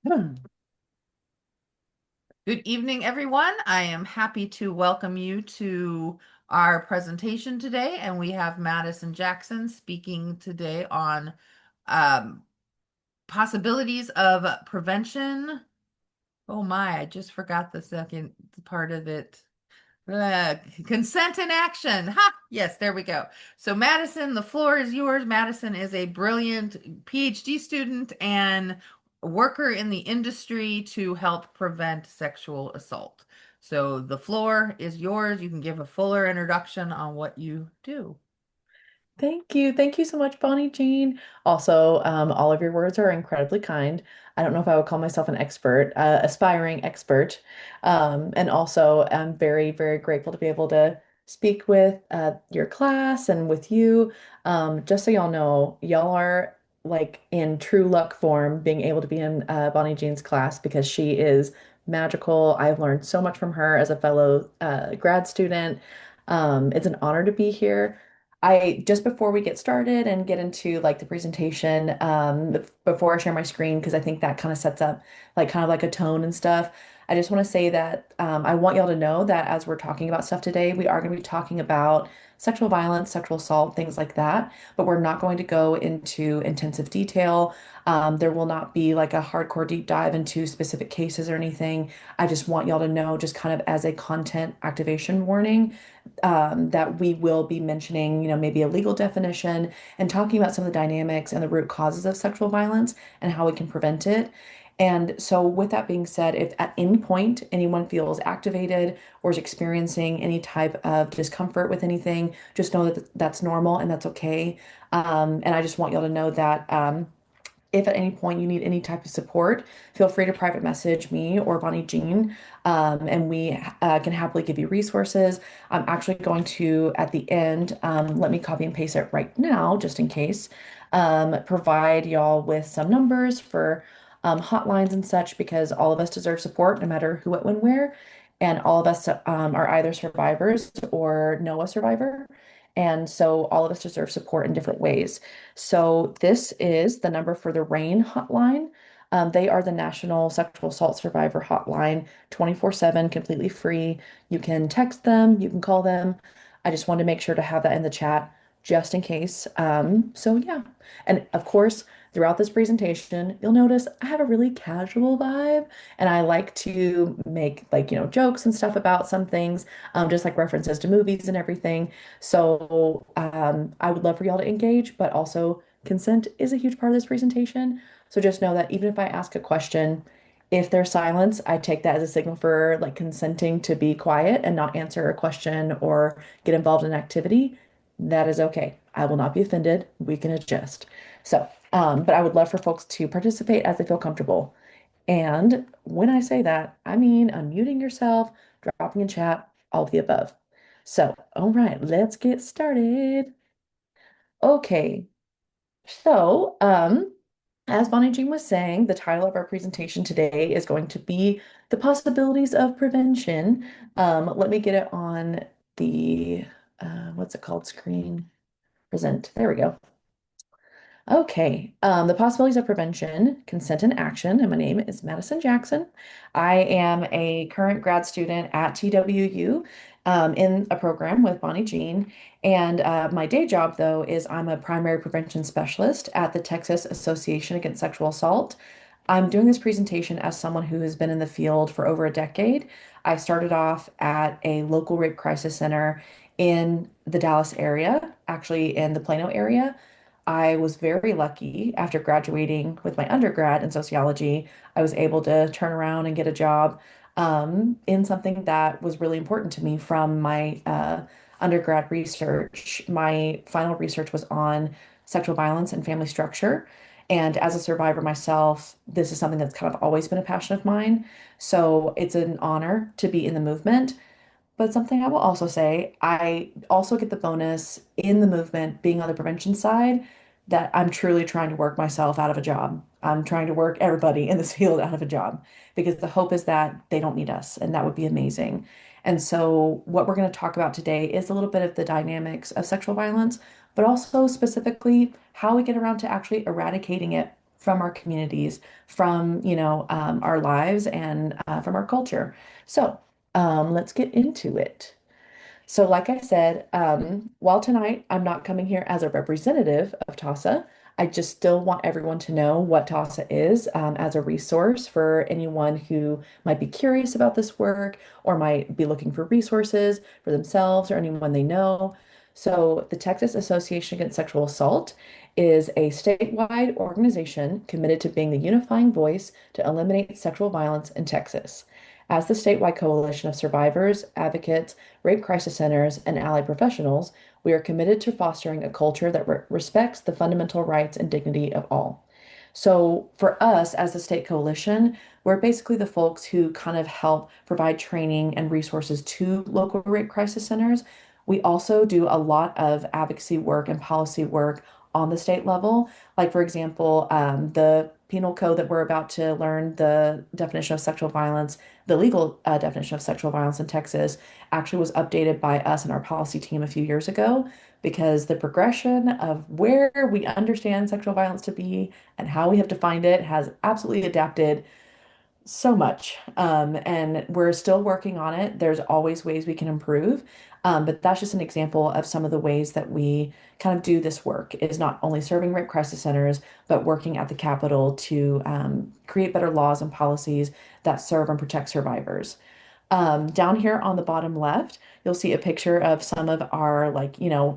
Hmm. Good evening, everyone. I am happy to welcome you to our presentation today, and we have Madison Jackson speaking today on um, possibilities of prevention. Oh my, I just forgot the second part of it. Uh, Consent in action. Ha! Yes, there we go. So, Madison, the floor is yours. Madison is a brilliant PhD student and worker in the industry to help prevent sexual assault. So, the floor is yours. You can give a fuller introduction on what you do. Thank you. Thank you so much, Bonnie Jean. Also, all of your words are incredibly kind. I don't know if I would call myself an expert, aspiring expert. And also, I'm very, very grateful to be able to speak with your class and with you. Just so y'all know, y'all are like in true luck form being able to be in Bonnie Jean's class because she is magical. I've learned so much from her as a fellow grad student. It's an honor to be here. I just before we get started and get into like the presentation, before I share my screen, because I think that kind of sets up like kind of like a tone and stuff. I just want to say that I want y'all to know that as we're talking about stuff today, we are going to be talking about sexual violence, sexual assault, things like that, but we're not going to go into intensive detail. There will not be like a hardcore deep dive into specific cases or anything. I just want y'all to know, just kind of as a content activation warning that we will be mentioning, maybe a legal definition and talking about some of the dynamics and the root causes of sexual violence and how we can prevent it. And so, with that being said, if at any point anyone feels activated or is experiencing any type of discomfort with anything, just know that that's normal and that's okay. And I just want y'all to know that if at any point you need any type of support, feel free to private message me or Bonnie Jean, and we can happily give you resources. I'm actually going to, at the end, let me copy and paste it right now, just in case, provide y'all with some numbers for hotlines and such, because all of us deserve support, no matter who, what, when, where. And all of us are either survivors or know a survivor. And so all of us deserve support in different ways. So this is the number for the RAIN hotline. They are the National Sexual Assault Survivor Hotline, 24/7, completely free. You can text them, you can call them. I just wanted to make sure to have that in the chat just in case. So yeah. And of course, throughout this presentation, you'll notice I have a really casual vibe and I like to make like, jokes and stuff about some things, just like references to movies and everything. So I would love for y'all to engage, but also consent is a huge part of this presentation. So just know that even if I ask a question, if there's silence, I take that as a signal for like consenting to be quiet and not answer a question or get involved in an activity. That is okay. I will not be offended. We can adjust. So, but I would love for folks to participate as they feel comfortable. And when I say that, I mean unmuting yourself, dropping in chat, all of the above. So, all right, let's get started. Okay, so as Bonnie Jean was saying, the title of our presentation today is going to be the possibilities of prevention. Let me get it on the what's it called? Screen present. There we go. Okay, the possibilities of prevention, consent and action, and my name is Madison Jackson. I am a current grad student at TWU in a program with Bonnie Jean. And my day job, though, is I'm a primary prevention specialist at the Texas Association Against Sexual Assault. I'm doing this presentation as someone who has been in the field for over a decade. I started off at a local rape crisis center in the Dallas area, actually in the Plano area. I was very lucky after graduating with my undergrad in sociology. I was able to turn around and get a job in something that was really important to me from my undergrad research. My final research was on sexual violence and family structure. And as a survivor myself, this is something that's kind of always been a passion of mine. So it's an honor to be in the movement. But something I will also say, I also get the bonus in the movement being on the prevention side that I'm truly trying to work myself out of a job. I'm trying to work everybody in this field out of a job because the hope is that they don't need us, and that would be amazing. And so, what we're going to talk about today is a little bit of the dynamics of sexual violence, but also specifically how we get around to actually eradicating it from our communities, from, our lives and from our culture. So let's get into it. So, like I said, while tonight I'm not coming here as a representative of TASA, I just still want everyone to know what TASA is as a resource for anyone who might be curious about this work or might be looking for resources for themselves or anyone they know. So, the Texas Association Against Sexual Assault is a statewide organization committed to being the unifying voice to eliminate sexual violence in Texas. As the statewide coalition of survivors, advocates, rape crisis centers, and allied professionals, we are committed to fostering a culture that respects the fundamental rights and dignity of all. So, for us as the state coalition, we're basically the folks who kind of help provide training and resources to local rape crisis centers. We also do a lot of advocacy work and policy work on the state level. Like, for example, the penal code that we're about to learn, the definition of sexual violence, the legal definition of sexual violence in Texas, actually was updated by us and our policy team a few years ago because the progression of where we understand sexual violence to be and how we have defined it has absolutely adapted so much. And we're still working on it. There's always ways we can improve. But that's just an example of some of the ways that we kind of do this work is not only serving rape crisis centers, but working at the Capitol to create better laws and policies that serve and protect survivors. Down here on the bottom left, you'll see a picture of some of our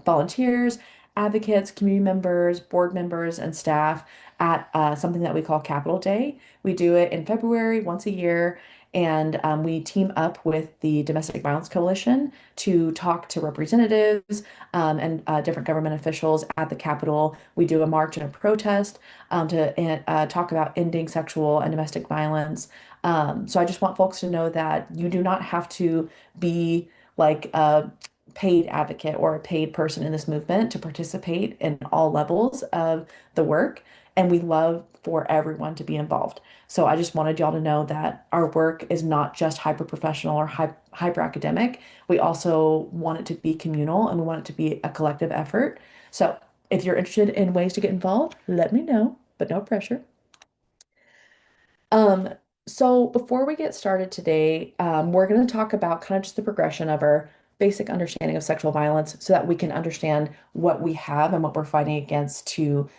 volunteers, advocates, community members, board members, and staff at something that we call Capitol Day. We do it in February once a year, and we team up with the Domestic Violence Coalition to talk to representatives and different government officials at the Capitol. We do a march and a protest to talk about ending sexual and domestic violence. So I just want folks to know that you do not have to be like a paid advocate or a paid person in this movement to participate in all levels of the work. And we love for everyone to be involved. So I just wanted y'all to know that our work is not just hyper professional or hyper academic. We also want it to be communal and we want it to be a collective effort. So if you're interested in ways to get involved, let me know, but no pressure. Um, so before we get started today, we're going to talk about kind of just the progression of our basic understanding of sexual violence so that we can understand what we have and what we're fighting against to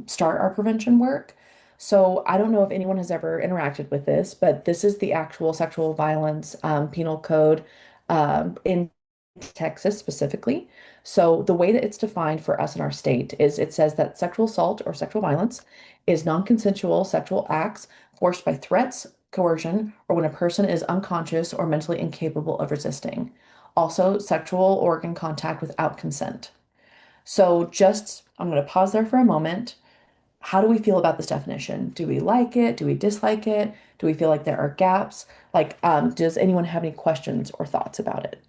start our prevention work. So I don't know if anyone has ever interacted with this, but this is the actual sexual violence penal code in Texas specifically. So the way that it's defined for us in our state is it says that sexual assault or sexual violence is non-consensual sexual acts forced by threats, coercion, or when a person is unconscious or mentally incapable of resisting. Also, sexual organ contact without consent. So, I'm going to pause there for a moment. How do we feel about this definition? Do we like it? Do we dislike it? Do we feel like there are gaps? Like, does anyone have any questions or thoughts about it?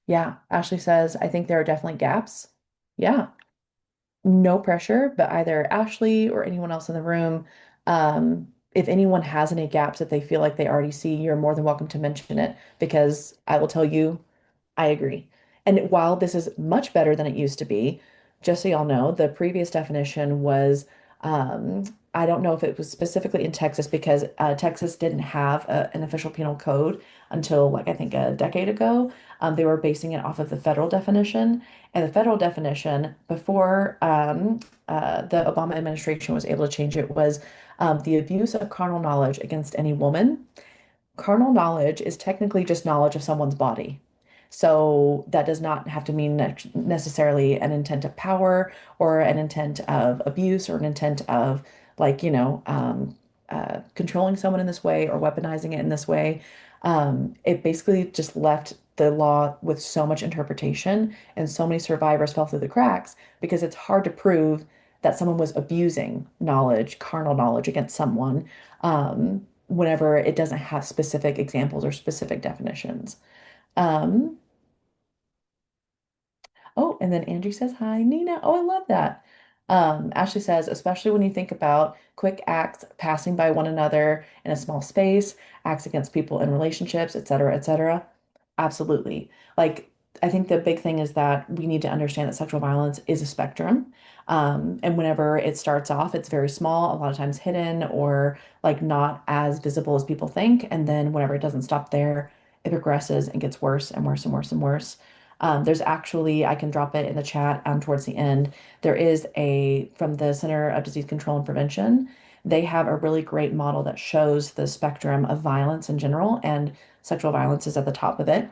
Yeah, Ashley says, I think there are definitely gaps. Yeah. No pressure, but either Ashley or anyone else in the room, if anyone has any gaps that they feel like they already see, you're more than welcome to mention it because I will tell you I agree. And while this is much better than it used to be, just so y'all know, the previous definition was, um, I don't know if it was specifically in Texas because Texas didn't have an official penal code until like I think a decade ago. They were basing it off of the federal definition. And the federal definition before the Obama administration was able to change it was the abuse of carnal knowledge against any woman. Carnal knowledge is technically just knowledge of someone's body. So that does not have to mean necessarily an intent of power or an intent of abuse or an intent of like, controlling someone in this way or weaponizing it in this way. It basically just left the law with so much interpretation and so many survivors fell through the cracks because it's hard to prove that someone was abusing knowledge, carnal knowledge against someone. Whenever it doesn't have specific examples or specific definitions. Um, Oh, and then Angie says hi, Nina. Oh, I love that. Ashley says, especially when you think about quick acts passing by one another in a small space, acts against people in relationships, et cetera, et cetera. Absolutely. Like, I think the big thing is that we need to understand that sexual violence is a spectrum. And whenever it starts off, it's very small, a lot of times hidden or like not as visible as people think. And then whenever it doesn't stop there, it progresses and gets worse and worse and worse and worse. There's actually, I can drop it in the chat towards the end. There is from the Center of Disease Control and Prevention, they have a really great model that shows the spectrum of violence in general, and sexual violence is at the top of it.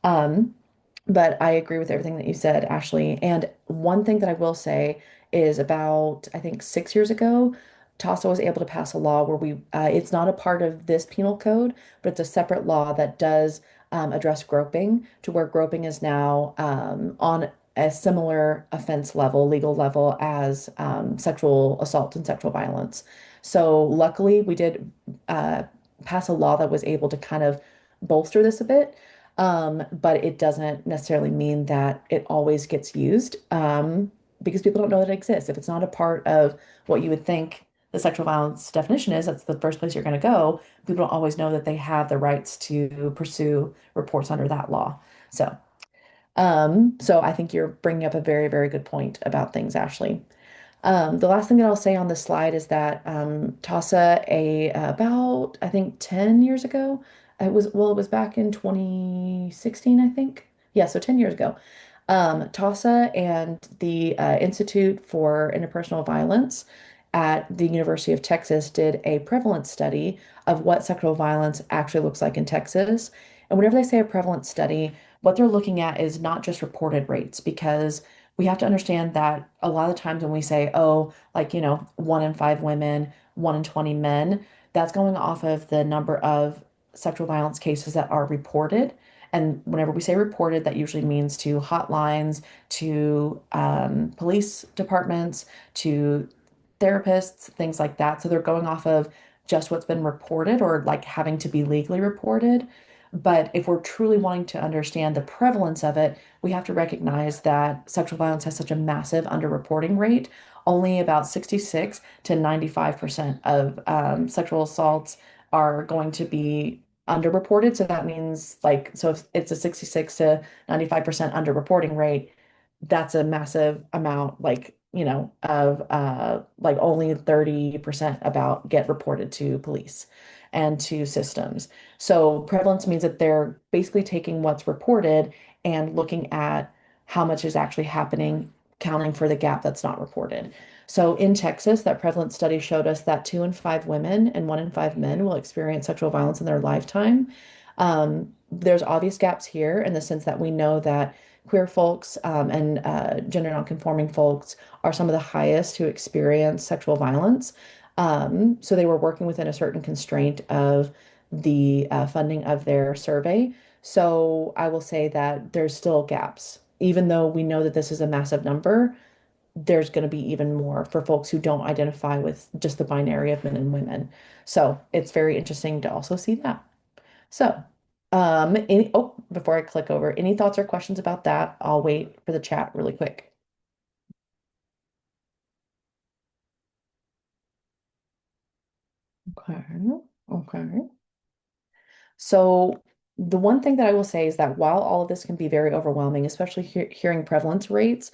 Um, but I agree with everything that you said, Ashley. And one thing that I will say is about, I think 6 years ago, TASA was able to pass a law where it's not a part of this penal code, but it's a separate law that does address groping, to where groping is now on a similar offense level, legal level, as sexual assault and sexual violence. So luckily, we did uh, pass a law that was able to kind of bolster this a bit. But it doesn't necessarily mean that it always gets used, because people don't know that it exists. If it's not a part of what you would think the sexual violence definition is, that's the first place you're going to go. People don't always know that they have the rights to pursue reports under that law. So I think you're bringing up a very, very good point about things, Ashley. The last thing that I'll say on this slide is that TASA, about I think 10 years ago, it was back in 2016, I think. Yeah, so 10 years ago. TASA and the Institute for Interpersonal Violence at the University of Texas did a prevalence study of what sexual violence actually looks like in Texas. And whenever they say a prevalence study, what they're looking at is not just reported rates, because we have to understand that a lot of times when we say, oh, like, 1 in 5 women, 1 in 20 men, that's going off of the number of sexual violence cases that are reported. And whenever we say reported, that usually means to hotlines, to police departments, to therapists, things like that. So they're going off of just what's been reported or like having to be legally reported. But if we're truly wanting to understand the prevalence of it, we have to recognize that sexual violence has such a massive underreporting rate. Only about 66 to 95% of sexual assaults are going to be underreported. So that means like, so if it's a 66 to 95% underreporting rate, that's a massive amount, like, of like only 30% about get reported to police and to systems. So prevalence means that they're basically taking what's reported and looking at how much is actually happening, counting for the gap that's not reported. So in Texas, that prevalence study showed us that 2 in 5 women and 1 in 5 men will experience sexual violence in their lifetime. There's obvious gaps here in the sense that we know that queer folks and gender nonconforming folks are some of the highest who experience sexual violence. So they were working within a certain constraint of the funding of their survey. So I will say that there's still gaps. Even though we know that this is a massive number, there's going to be even more for folks who don't identify with just the binary of men and women. So it's very interesting to also see that. So, before I click over, any thoughts or questions about that? I'll wait for the chat really quick. Okay. Okay. So the one thing that I will say is that while all of this can be very overwhelming, especially hearing prevalence rates,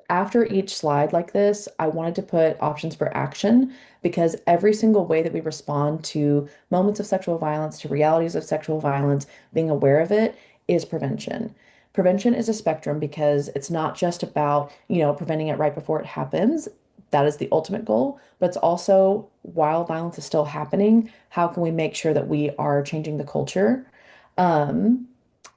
after each slide like this, I wanted to put options for action, because every single way that we respond to moments of sexual violence, to realities of sexual violence, being aware of it is prevention. Prevention is a spectrum because it's not just about, preventing it right before it happens. That is the ultimate goal, but it's also while violence is still happening, how can we make sure that we are changing the culture? Um,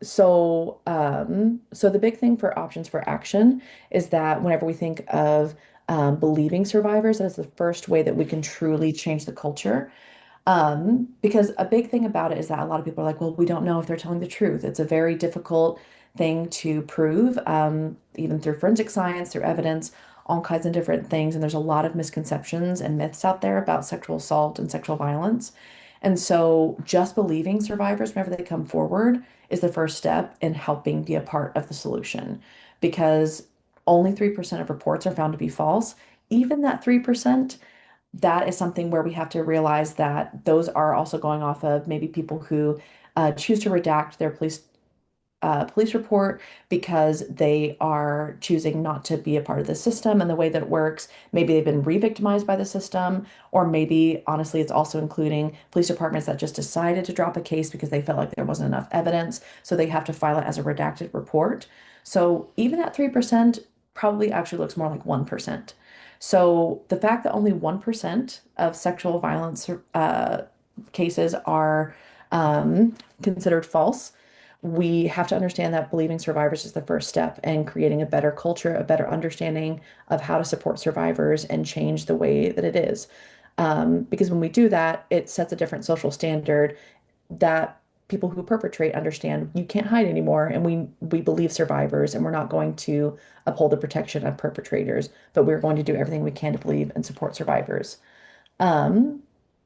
so the big thing for options for action is that whenever we think of believing survivors, that is the first way that we can truly change the culture. Because a big thing about it is that a lot of people are like, well, we don't know if they're telling the truth. It's a very difficult thing to prove, even through forensic science, through evidence, all kinds of different things. And there's a lot of misconceptions and myths out there about sexual assault and sexual violence. And so just believing survivors whenever they come forward is the first step in helping be a part of the solution. because only 3% of reports are found to be false. Even that 3%, that is something where we have to realize that those are also going off of maybe people who choose to redact their police report because they are choosing not to be a part of the system and the way that it works. Maybe they've been re-victimized by the system, or maybe honestly, it's also including police departments that just decided to drop a case because they felt like there wasn't enough evidence, so they have to file it as a redacted report. So even at 3% probably actually looks more like 1%. So the fact that only 1% of sexual violence cases are considered false, we have to understand that believing survivors is the first step and creating a better culture, a better understanding of how to support survivors and change the way that it is. Because when we do that, it sets a different social standard that people who perpetrate understand you can't hide anymore, and we believe survivors, and we're not going to uphold the protection of perpetrators, but we're going to do everything we can to believe and support survivors. Um,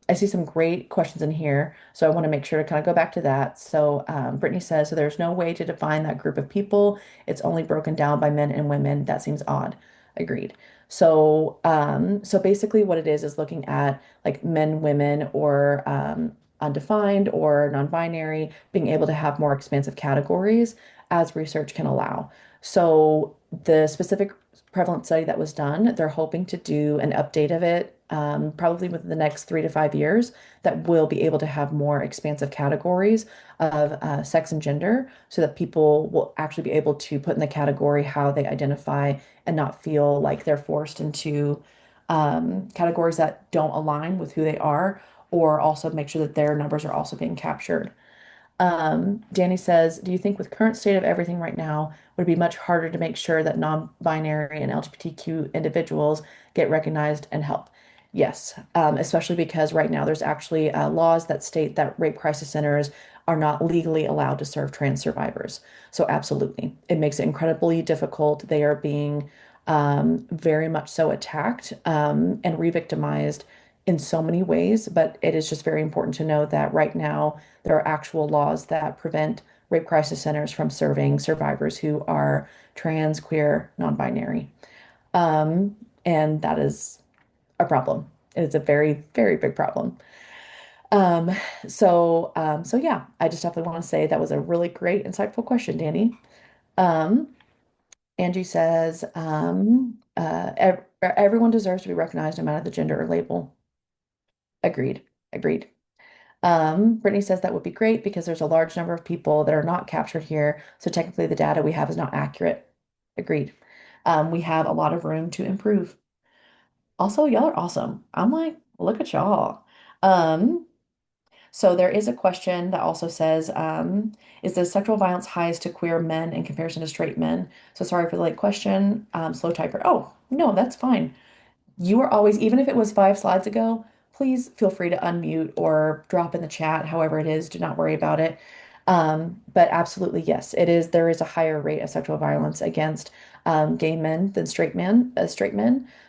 I see some great questions in here, so I want to make sure to kind of go back to that. So, Brittany says, so there's no way to define that group of people. It's only broken down by men and women. That seems odd. Agreed. So basically, what it is looking at like men, women, or undefined or non-binary, being able to have more expansive categories as research can allow. So, the specific prevalence study that was done, they're hoping to do an update of it probably within the next 3 to 5 years that will be able to have more expansive categories of sex and gender so that people will actually be able to put in the category how they identify and not feel like they're forced into categories that don't align with who they are, or also make sure that their numbers are also being captured. Danny says, do you think with current state of everything right now, would it be much harder to make sure that non-binary and LGBTQ individuals get recognized and help? Yes, especially because right now there's actually laws that state that rape crisis centers are not legally allowed to serve trans survivors. So absolutely, it makes it incredibly difficult. They are being very much so attacked and re-victimized in so many ways, but it is just very important to know that right now there are actual laws that prevent rape crisis centers from serving survivors who are trans, queer, non-binary. Um, and that is a problem. It's a very, very big problem. Um, so yeah, I just definitely want to say that was a really great, insightful question, Danny. Um, Angie says, everyone deserves to be recognized no matter the gender or label. Agreed. Agreed. Brittany says that would be great because there's a large number of people that are not captured here. So technically the data we have is not accurate. Agreed. We have a lot of room to improve. Also, y'all are awesome. I'm like, look at y'all. Um, so there is a question that also says, is the sexual violence highest to queer men in comparison to straight men? So sorry for the late question. Slow typer. Oh, no, that's fine. You are always, even if it was 5 slides ago, please feel free to unmute or drop in the chat, however it is. Do not worry about it. But absolutely, yes, it is. There is a higher rate of sexual violence against gay men than straight men.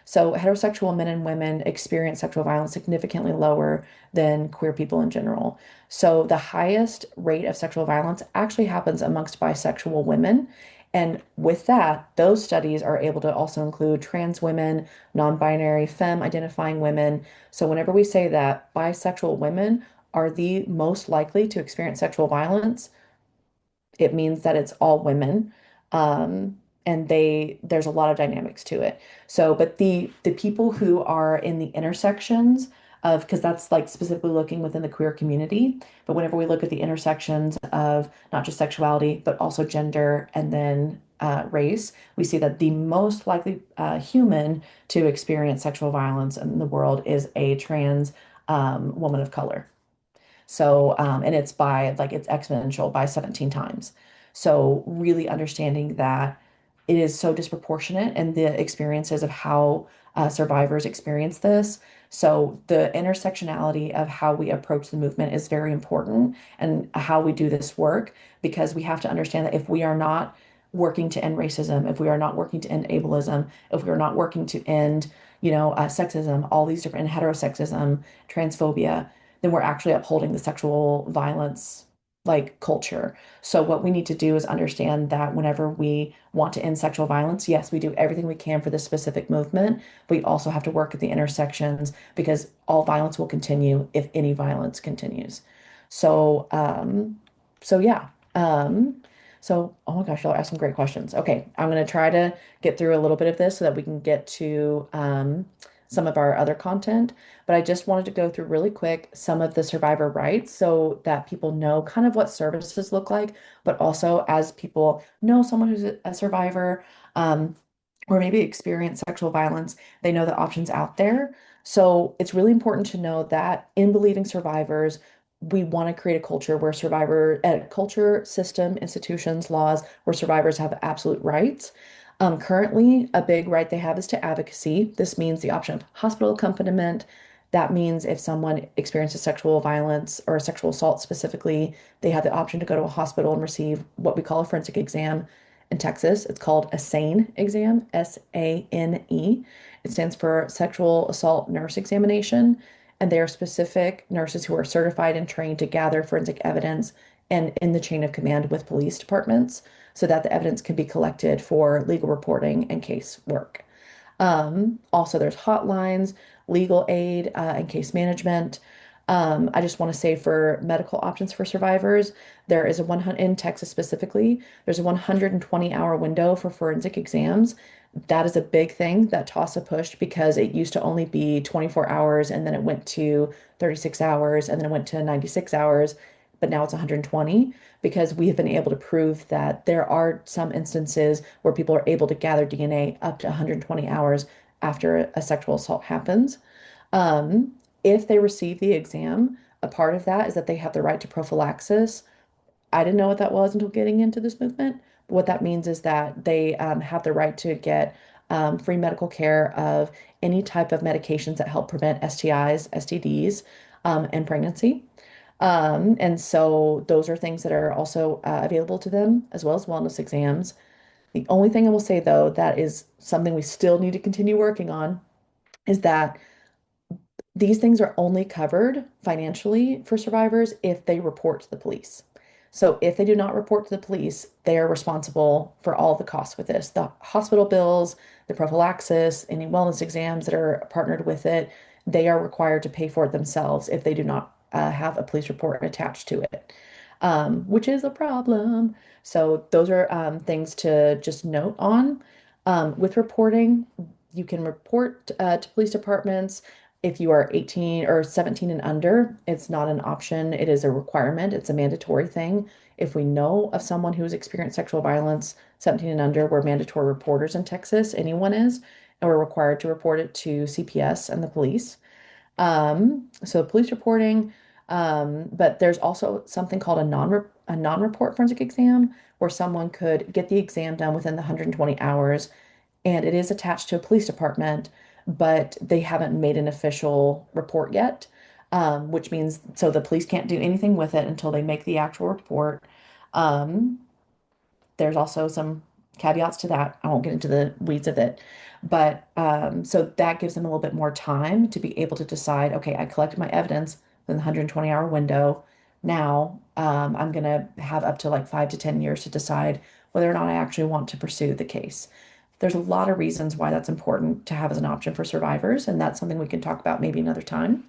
So heterosexual men and women experience sexual violence significantly lower than queer people in general. So the highest rate of sexual violence actually happens amongst bisexual women. And with that, those studies are able to also include trans women, non-binary, femme identifying women. So whenever we say that bisexual women are the most likely to experience sexual violence, it means that it's all women. And there's a lot of dynamics to it. So, but the people who are in the intersections of, because that's like specifically looking within the queer community, but whenever we look at the intersections of not just sexuality, but also gender and then race, we see that the most likely human to experience sexual violence in the world is a trans woman of color. So, and it's by like it's exponential by 17 times. So, really understanding that it is so disproportionate and the experiences of how survivors experience this. So, the intersectionality of how we approach the movement is very important and how we do this work, because we have to understand that if we are not working to end racism, if we are not working to end ableism, if we are not working to end, sexism, all these different and heterosexism, transphobia, then we're actually upholding the sexual violence. like culture. So what we need to do is understand that whenever we want to end sexual violence, yes, we do everything we can for this specific movement. We also have to work at the intersections because all violence will continue if any violence continues. So, so yeah. Um, oh my gosh, y'all asked some great questions. Okay, I'm gonna try to get through a little bit of this so that we can get to some of our other content. But I just wanted to go through really quick some of the survivor rights so that people know kind of what services look like, but also as people know someone who's a survivor, um, or maybe experience sexual violence, they know the options out there. So it's really important to know that in believing survivors, we want to create a culture where a culture, system, institutions, laws, where survivors have absolute rights. Currently, a big right they have is to advocacy. This means the option of hospital accompaniment. That means if someone experiences sexual violence or sexual assault specifically, they have the option to go to a hospital and receive what we call a forensic exam. In Texas, it's called a SANE exam, SANE. It stands for Sexual Assault Nurse Examination, and they are specific nurses who are certified and trained to gather forensic evidence and in the chain of command with police departments so that the evidence can be collected for legal reporting and case work. Also, there's hotlines, legal aid, and case management. I just want to say for medical options for survivors, there is a 100 in Texas specifically, there's a 120-hour window for forensic exams. That is a big thing that TASA pushed because it used to only be 24 hours and then it went to 36 hours and then it went to 96 hours, but now it's 120 because we have been able to prove that there are some instances where people are able to gather DNA up to 120 hours after a sexual assault happens. Um, if they receive the exam, a part of that is that they have the right to prophylaxis. I didn't know what that was until getting into this movement. But what that means is that they have the right to get free medical care of any type of medications that help prevent STIs, STDs, and pregnancy. And so those are things that are also available to them, as well as wellness exams. The only thing I will say, though, that is something we still need to continue working on is that these things are only covered financially for survivors if they report to the police. So if they do not report to the police, they are responsible for all the costs with this. The hospital bills, the prophylaxis, any wellness exams that are partnered with it, they are required to pay for it themselves if they do not have a police report attached to it, which is a problem. So those are things to just note on. With reporting, you can report to police departments if you are 18 or 17 and under. It's not an option. It is a requirement. It's a mandatory thing. If we know of someone who's experienced sexual violence, 17 and under, we're mandatory reporters in Texas. Anyone is, and we're required to report it to CPS and the police. So police reporting, but there's also something called a non-report forensic exam where someone could get the exam done within the 120 hours and it is attached to a police department, but they haven't made an official report yet, which means so the police can't do anything with it until they make the actual report. Um, there's also some caveats to that. I won't get into the weeds of it. But so that gives them a little bit more time to be able to decide, okay, I collected my evidence within the 120-hour window. Now I'm going to have up to like 5 to 10 years to decide whether or not I actually want to pursue the case. There's a lot of reasons why that's important to have as an option for survivors, and that's something we can talk about maybe another time.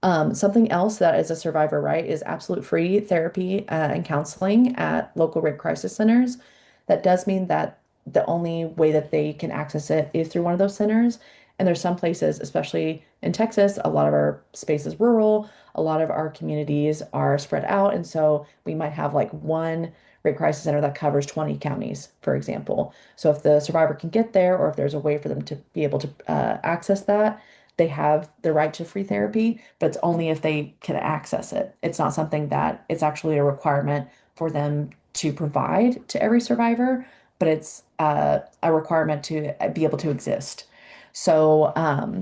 Something else that is a survivor right is absolute free therapy and counseling at local rape crisis centers. That does mean that the only way that they can access it is through one of those centers. And there's some places, especially in Texas, a lot of our space is rural, a lot of our communities are spread out. And so we might have like one rape crisis center that covers 20 counties, for example. So if the survivor can get there, or if there's a way for them to be able to access that, they have the right to free therapy, but it's only if they can access it. It's not something that it's actually a requirement for them to provide to every survivor, but it's a requirement to be able to exist. So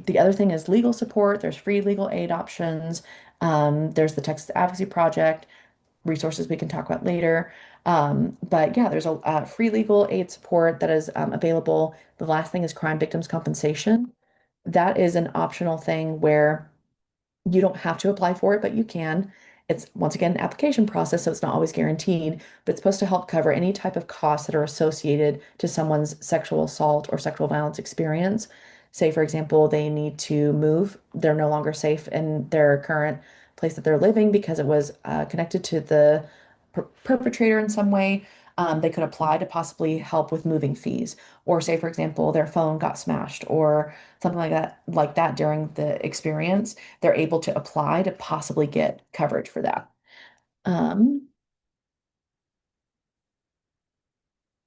the other thing is legal support. There's free legal aid options. There's the Texas Advocacy Project, resources we can talk about later. But yeah, there's a free legal aid support that is available. The last thing is crime victims compensation. That is an optional thing where you don't have to apply for it, but you can. It's once again an application process, so it's not always guaranteed, but it's supposed to help cover any type of costs that are associated to someone's sexual assault or sexual violence experience. Say, for example, they need to move, they're no longer safe in their current place that they're living because it was connected to the perpetrator in some way. They could apply to possibly help with moving fees, or say, for example, their phone got smashed or something like that during the experience. They're able to apply to possibly get coverage for that. Um,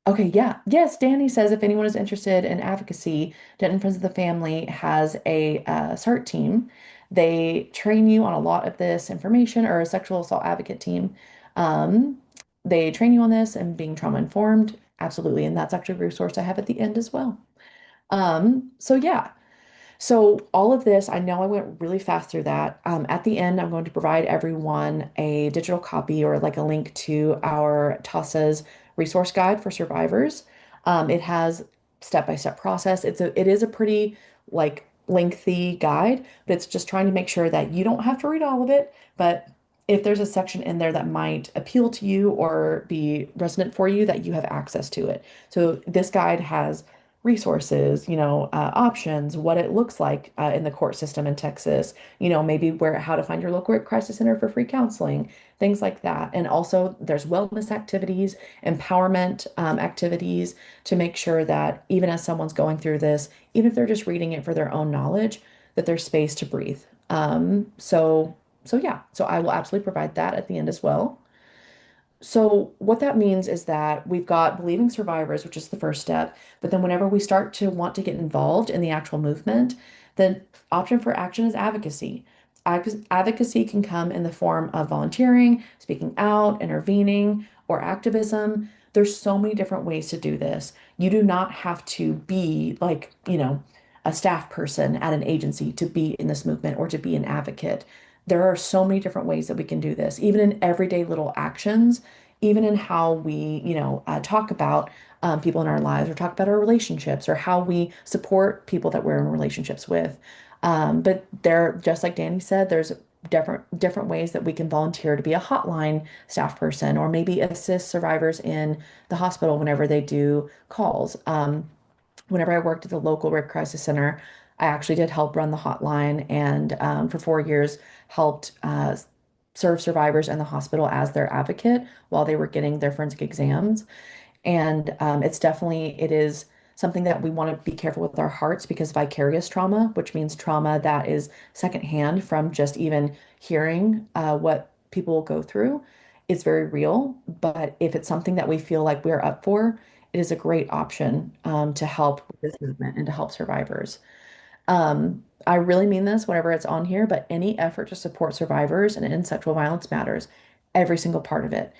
Okay, yeah. Yes, Danny says if anyone is interested in advocacy, Denton Friends of the Family has a CERT team. They train you on a lot of this information, or a sexual assault advocate team. Um, they train you on this and being trauma informed. Absolutely. And that's actually a resource I have at the end as well. So yeah. So all of this, I know I went really fast through that. At the end, I'm going to provide everyone a digital copy or like a link to our TASA's resource guide for survivors. It has step-by-step process. It is a pretty like lengthy guide, but it's just trying to make sure that you don't have to read all of it. But if there's a section in there that might appeal to you or be resonant for you, that you have access to it. So this guide has resources, options, what it looks like in the court system in Texas, maybe how to find your local crisis center for free counseling, things like that. And also, there's wellness activities, empowerment activities to make sure that even as someone's going through this, even if they're just reading it for their own knowledge, that there's space to breathe. So yeah, so I will absolutely provide that at the end as well. So, what that means is that we've got believing survivors, which is the first step. But then, whenever we start to want to get involved in the actual movement, the option for action is advocacy. Advocacy can come in the form of volunteering, speaking out, intervening, or activism. There's so many different ways to do this. You do not have to be like, a staff person at an agency to be in this movement or to be an advocate. There are so many different ways that we can do this, even in everyday little actions, even in how we, talk about people in our lives or talk about our relationships or how we support people that we're in relationships with. But there, just like Danny said, there's different ways that we can volunteer to be a hotline staff person or maybe assist survivors in the hospital whenever they do calls. Whenever I worked at the local Red Crisis Center, I actually did help run the hotline and for 4 years helped serve survivors in the hospital as their advocate while they were getting their forensic exams. And it is something that we want to be careful with our hearts because vicarious trauma, which means trauma that is secondhand from just even hearing what people go through, is very real. But if it's something that we feel like we're up for, it is a great option to help with this movement and to help survivors. I really mean this whenever it's on here, but any effort to support survivors and end sexual violence matters, every single part of it.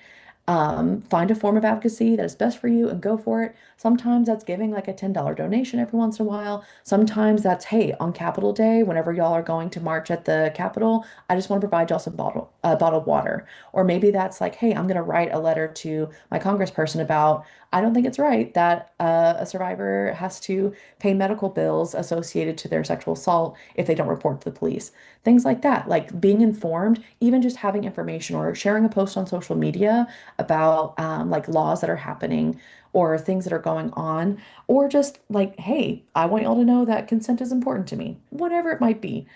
Find a form of advocacy that is best for you and go for it. Sometimes that's giving like a $10 donation every once in a while. Sometimes that's, hey, on Capitol Day, whenever y'all are going to march at the Capitol, I just want to provide y'all some bottled water. Or maybe that's like, hey, I'm going to write a letter to my congressperson about, I don't think it's right that a survivor has to pay medical bills associated to their sexual assault if they don't report to the police. Things like that, like being informed, even just having information or sharing a post on social media about like laws that are happening or things that are going on, or just like, hey, I want y'all to know that consent is important to me, whatever it might be.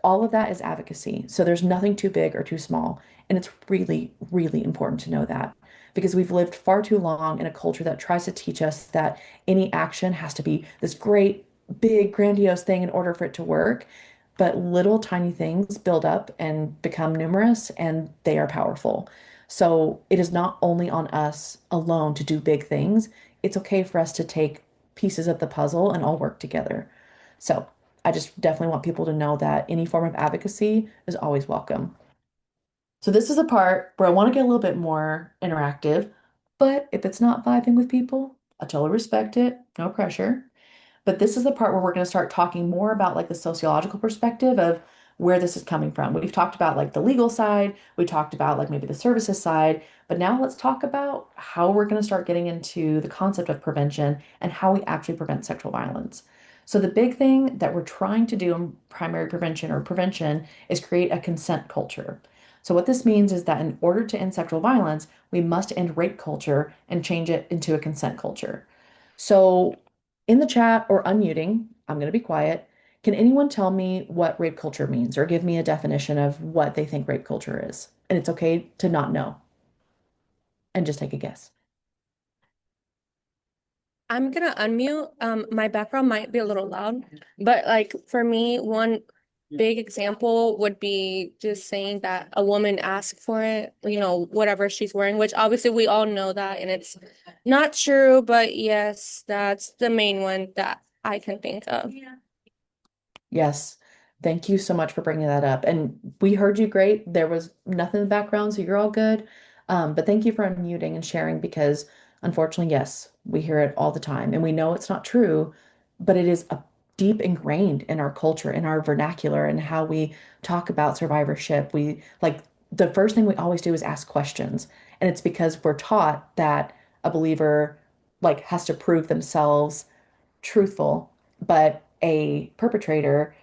All of that is advocacy. So there's nothing too big or too small. And it's really, really important to know that because we've lived far too long in a culture that tries to teach us that any action has to be this great, big, grandiose thing in order for it to work. But little tiny things build up and become numerous, and they are powerful. So it is not only on us alone to do big things. It's okay for us to take pieces of the puzzle and all work together. So I just definitely want people to know that any form of advocacy is always welcome. So this is a part where I want to get a little bit more interactive, but if it's not vibing with people, I totally respect it, no pressure. But this is the part where we're going to start talking more about like the sociological perspective of where this is coming from. We've talked about like the legal side, we talked about like maybe the services side, but now let's talk about how we're going to start getting into the concept of prevention and how we actually prevent sexual violence. So the big thing that we're trying to do in primary prevention or prevention is create a consent culture. So what this means is that in order to end sexual violence, we must end rape culture and change it into a consent culture. So in the chat or unmuting, I'm going to be quiet. Can anyone tell me what rape culture means or give me a definition of what they think rape culture is? And it's okay to not know and just take a guess. I'm gonna unmute. My background might be a little loud, but like for me, one big example would be just saying that a woman asked for it, whatever she's wearing, which obviously we all know that, and it's not true, but yes, that's the main one that I can think of. Yes. Thank you so much for bringing that up. And we heard you great. There was nothing in the background, so you're all good. But thank you for unmuting and sharing because unfortunately, yes, we hear it all the time and we know it's not true, but it is a deep ingrained in our culture, in our vernacular, and how we talk about survivorship. We like the first thing we always do is ask questions. And it's because we're taught that a believer like has to prove themselves truthful, but a perpetrator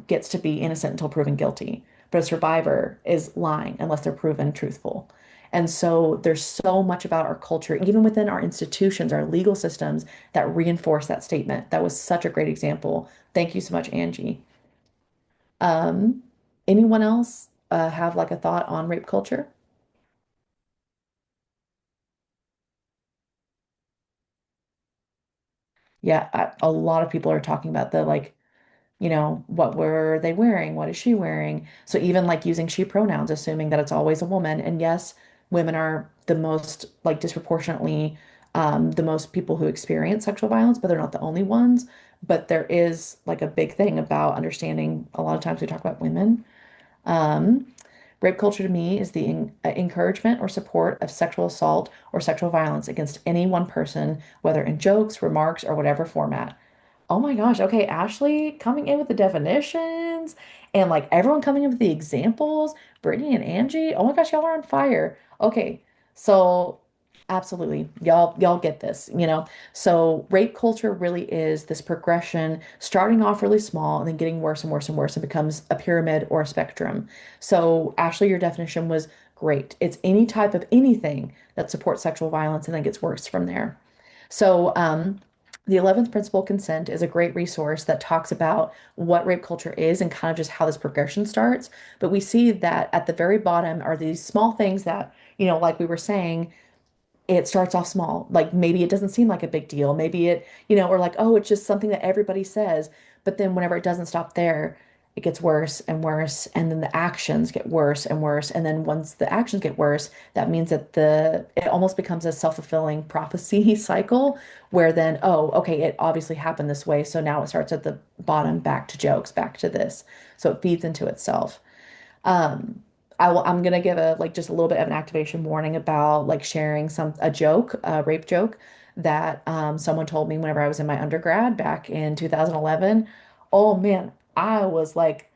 gets to be innocent until proven guilty. But a survivor is lying unless they're proven truthful. And so there's so much about our culture, even within our institutions, our legal systems, that reinforce that statement. That was such a great example. Thank you so much, Angie. Um, Anyone else have like a thought on rape culture? Yeah, a lot of people are talking about the like what were they wearing? What is she wearing? So even like using she pronouns, assuming that it's always a woman. And yes, women are the most like disproportionately the most people who experience sexual violence, but they're not the only ones. But there is like a big thing about understanding. A lot of times we talk about women. Um, Rape culture to me is the encouragement or support of sexual assault or sexual violence against any one person, whether in jokes, remarks, or whatever format. Oh my gosh. Okay, Ashley coming in with the definitions and like everyone coming in with the examples. Brittany and Angie. Oh my gosh, y'all are on fire. Okay. So absolutely. Y'all get this, you know. So rape culture really is this progression starting off really small and then getting worse and worse and worse and becomes a pyramid or a spectrum. So Ashley, your definition was great. It's any type of anything that supports sexual violence and then gets worse from there. So, the 11th principle consent is a great resource that talks about what rape culture is and kind of just how this progression starts. But we see that at the very bottom are these small things that, like we were saying, it starts off small. Like maybe it doesn't seem like a big deal. Maybe it, or like, oh, it's just something that everybody says. But then whenever it doesn't stop there, it gets worse and worse. And then the actions get worse and worse. And then once the actions get worse, that means that it almost becomes a self-fulfilling prophecy cycle where then, oh, okay, it obviously happened this way. So now it starts at the bottom, back to jokes, back to this. So it feeds into itself. Um, I'm gonna give a like just a little bit of an activation warning about like sharing a joke, a rape joke that someone told me whenever I was in my undergrad back in 2011. Oh man, I was like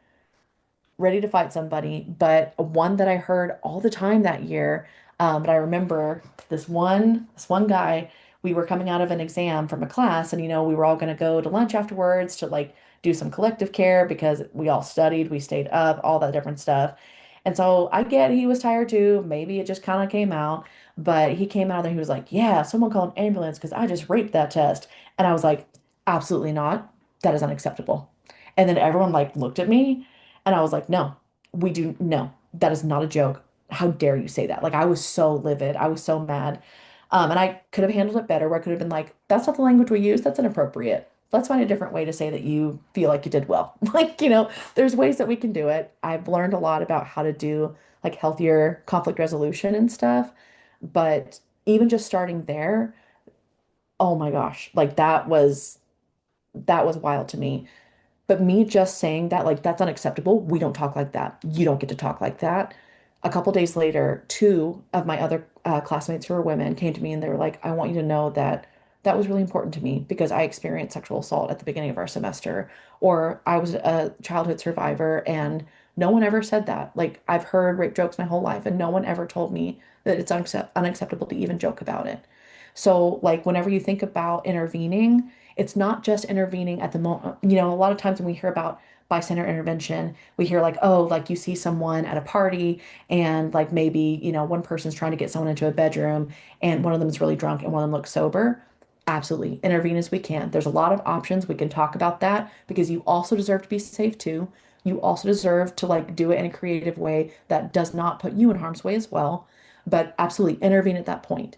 ready to fight somebody, but one that I heard all the time that year. But I remember this one guy, we were coming out of an exam from a class, and we were all going to go to lunch afterwards to like do some collective care because we all studied, we stayed up, all that different stuff. And so I get he was tired too. Maybe it just kind of came out, but he came out there. He was like, "Yeah, someone call an ambulance because I just raped that test." And I was like, "Absolutely not. That is unacceptable." And then everyone like looked at me. And I was like, no, no, that is not a joke. How dare you say that? Like, I was so livid. I was so mad. And I could have handled it better where I could have been like, that's not the language we use. That's inappropriate. Let's find a different way to say that you feel like you did well. Like, there's ways that we can do it. I've learned a lot about how to do like healthier conflict resolution and stuff. But even just starting there, oh my gosh, like that was wild to me. But me just saying that, like, that's unacceptable. We don't talk like that. You don't get to talk like that. A couple days later, two of my other classmates who were women came to me and they were like, I want you to know that that was really important to me because I experienced sexual assault at the beginning of our semester, or I was a childhood survivor and no one ever said that. Like, I've heard rape jokes my whole life and no one ever told me that it's unacceptable to even joke about it. So, like, whenever you think about intervening, it's not just intervening at the moment. A lot of times when we hear about bystander intervention, we hear like, oh, like you see someone at a party and like maybe, one person's trying to get someone into a bedroom and one of them is really drunk and one of them looks sober. Absolutely. Intervene as we can. There's a lot of options. We can talk about that because you also deserve to be safe too. You also deserve to like do it in a creative way that does not put you in harm's way as well. But absolutely intervene at that point.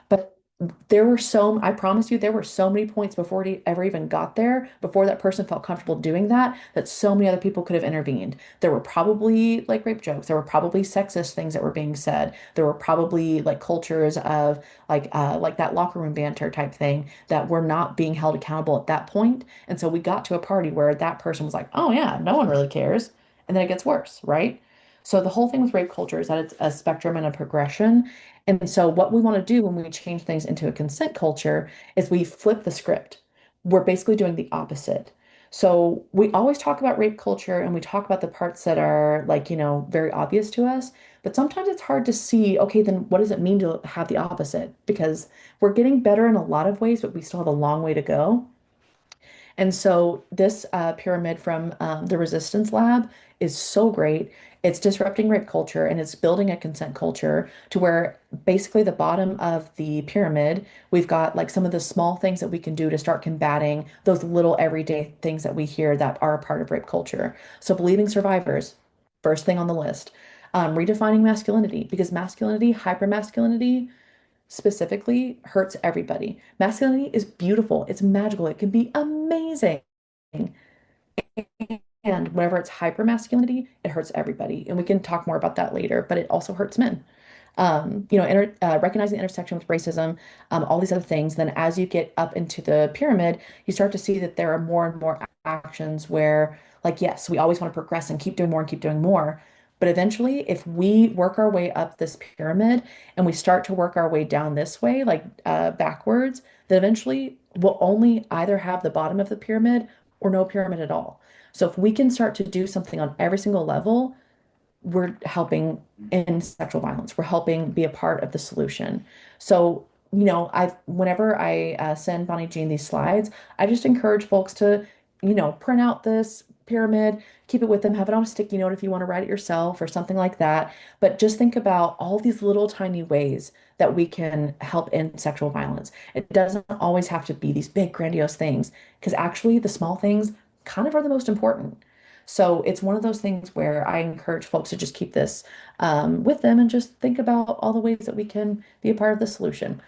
But I promise you, there were so many points before it ever even got there, before that person felt comfortable doing that, that so many other people could have intervened. There were probably like rape jokes. There were probably sexist things that were being said. There were probably like cultures of like that locker room banter type thing that were not being held accountable at that point. And so we got to a party where that person was like, oh yeah, no one really cares. And then it gets worse, right? So the whole thing with rape culture is that it's a spectrum and a progression. And so, what we want to do when we change things into a consent culture is we flip the script. We're basically doing the opposite. So, we always talk about rape culture and we talk about the parts that are like, very obvious to us. But sometimes it's hard to see, okay, then what does it mean to have the opposite? Because we're getting better in a lot of ways, but we still have a long way to go. And so this pyramid from the Resistance Lab is so great. It's disrupting rape culture and it's building a consent culture to where basically the bottom of the pyramid, we've got like some of the small things that we can do to start combating those little everyday things that we hear that are a part of rape culture. So believing survivors, first thing on the list. Redefining masculinity because masculinity, hypermasculinity, specifically hurts everybody. Masculinity is beautiful, it's magical, it can be amazing. And whenever it's hypermasculinity, it hurts everybody. And we can talk more about that later, but it also hurts men. Recognizing the intersection with racism, all these other things. Then as you get up into the pyramid, you start to see that there are more and more actions where, like, yes, we always want to progress and keep doing more and keep doing more. But eventually, if we work our way up this pyramid and we start to work our way down this way, like backwards, then eventually we'll only either have the bottom of the pyramid or no pyramid at all. So if we can start to do something on every single level, we're helping in sexual violence. We're helping be a part of the solution. So, whenever I send Bonnie Jean these slides, I just encourage folks to, print out this pyramid, keep it with them, have it on a sticky note if you want to write it yourself or something like that. But just think about all these little tiny ways that we can help in sexual violence. It doesn't always have to be these big, grandiose things, because actually the small things kind of are the most important. So it's one of those things where I encourage folks to just keep this with them and just think about all the ways that we can be a part of the solution.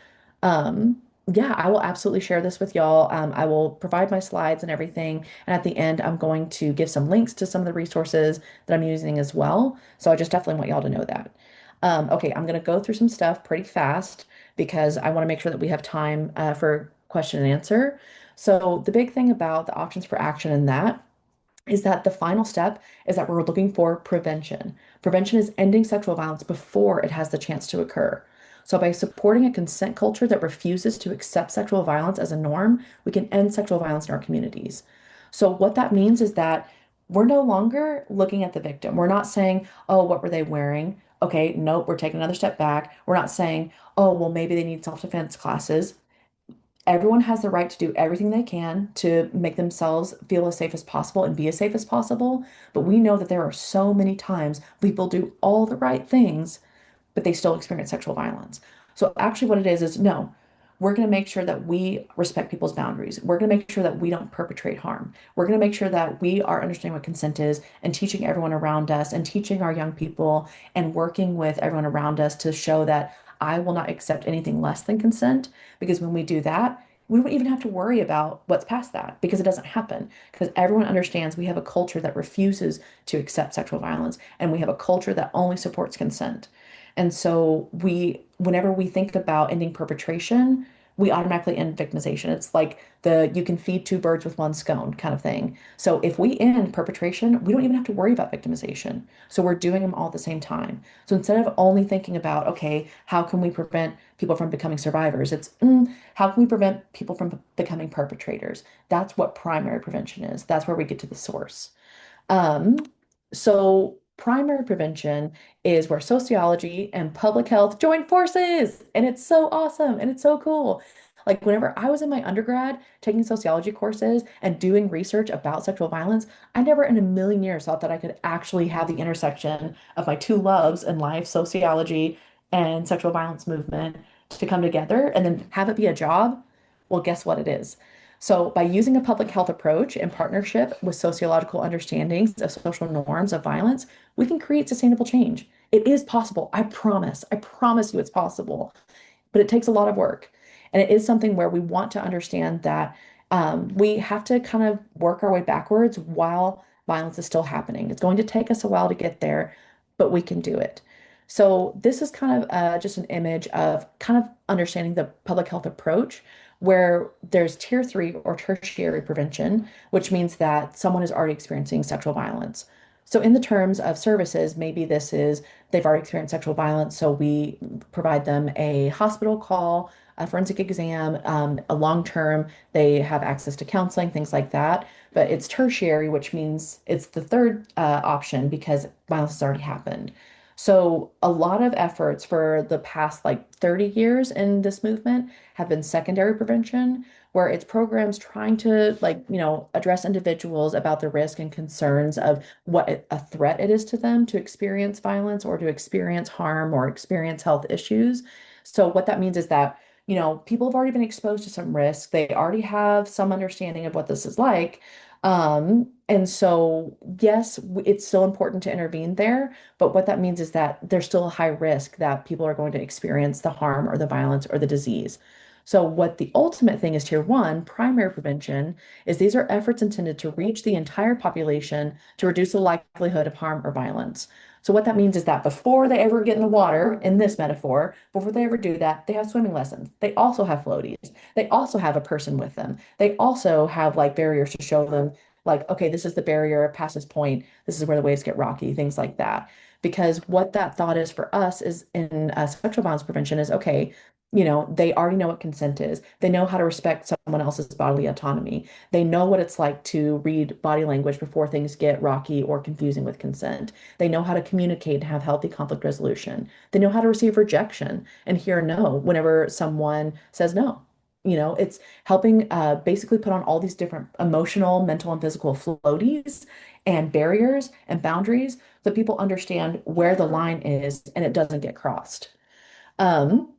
Yeah, I will absolutely share this with y'all. I will provide my slides and everything. And at the end, I'm going to give some links to some of the resources that I'm using as well. So I just definitely want y'all to know that. Okay, I'm going to go through some stuff pretty fast because I want to make sure that we have time for question and answer. So the big thing about the options for action in that is that the final step is that we're looking for prevention. Prevention is ending sexual violence before it has the chance to occur. So, by supporting a consent culture that refuses to accept sexual violence as a norm, we can end sexual violence in our communities. So, what that means is that we're no longer looking at the victim. We're not saying, oh, what were they wearing? Okay, nope, we're taking another step back. We're not saying, oh, well, maybe they need self-defense classes. Everyone has the right to do everything they can to make themselves feel as safe as possible and be as safe as possible. But we know that there are so many times people do all the right things, but they still experience sexual violence. So actually what it is no, we're going to make sure that we respect people's boundaries. We're going to make sure that we don't perpetrate harm. We're going to make sure that we are understanding what consent is and teaching everyone around us and teaching our young people and working with everyone around us to show that I will not accept anything less than consent. Because when we do that, we don't even have to worry about what's past that because it doesn't happen. Because everyone understands we have a culture that refuses to accept sexual violence and we have a culture that only supports consent. And so whenever we think about ending perpetration, we automatically end victimization. It's like you can feed two birds with one scone kind of thing. So if we end perpetration, we don't even have to worry about victimization. So we're doing them all at the same time. So instead of only thinking about, okay, how can we prevent people from becoming survivors? It's how can we prevent people from becoming perpetrators? That's what primary prevention is. That's where we get to the source. Um, so primary prevention is where sociology and public health join forces, and it's so awesome and it's so cool. Like whenever I was in my undergrad taking sociology courses and doing research about sexual violence, I never in a million years thought that I could actually have the intersection of my two loves in life, sociology and sexual violence movement, to come together and then have it be a job. Well, guess what it is? So, by using a public health approach in partnership with sociological understandings of social norms of violence, we can create sustainable change. It is possible. I promise. I promise you it's possible, but it takes a lot of work. And it is something where we want to understand that we have to kind of work our way backwards while violence is still happening. It's going to take us a while to get there, but we can do it. So, this is kind of just an image of kind of understanding the public health approach where there's tier three or tertiary prevention, which means that someone is already experiencing sexual violence. So, in the terms of services, maybe this is they've already experienced sexual violence, so we provide them a hospital call, a forensic exam, a long term, they have access to counseling, things like that. But it's tertiary, which means it's the third option because violence has already happened. So a lot of efforts for the past like 30 years in this movement have been secondary prevention, where it's programs trying to address individuals about the risk and concerns of what a threat it is to them to experience violence or to experience harm or experience health issues. So what that means is that, people have already been exposed to some risk. They already have some understanding of what this is like. And so, yes, it's still important to intervene there, but what that means is that there's still a high risk that people are going to experience the harm or the violence or the disease. So, what the ultimate thing is tier one, primary prevention, is these are efforts intended to reach the entire population to reduce the likelihood of harm or violence. So, what that means is that before they ever get in the water, in this metaphor, before they ever do that, they have swimming lessons. They also have floaties. They also have a person with them. They also have like barriers to show them, like, okay, this is the barrier, past this point, this is where the waves get rocky, things like that. Because what that thought is for us is in sexual violence prevention is okay, they already know what consent is. They know how to respect someone else's bodily autonomy. They know what it's like to read body language before things get rocky or confusing with consent. They know how to communicate and have healthy conflict resolution. They know how to receive rejection and hear no whenever someone says no. It's helping basically put on all these different emotional, mental, and physical floaties and barriers and boundaries so people understand where the line is and it doesn't get crossed. Um,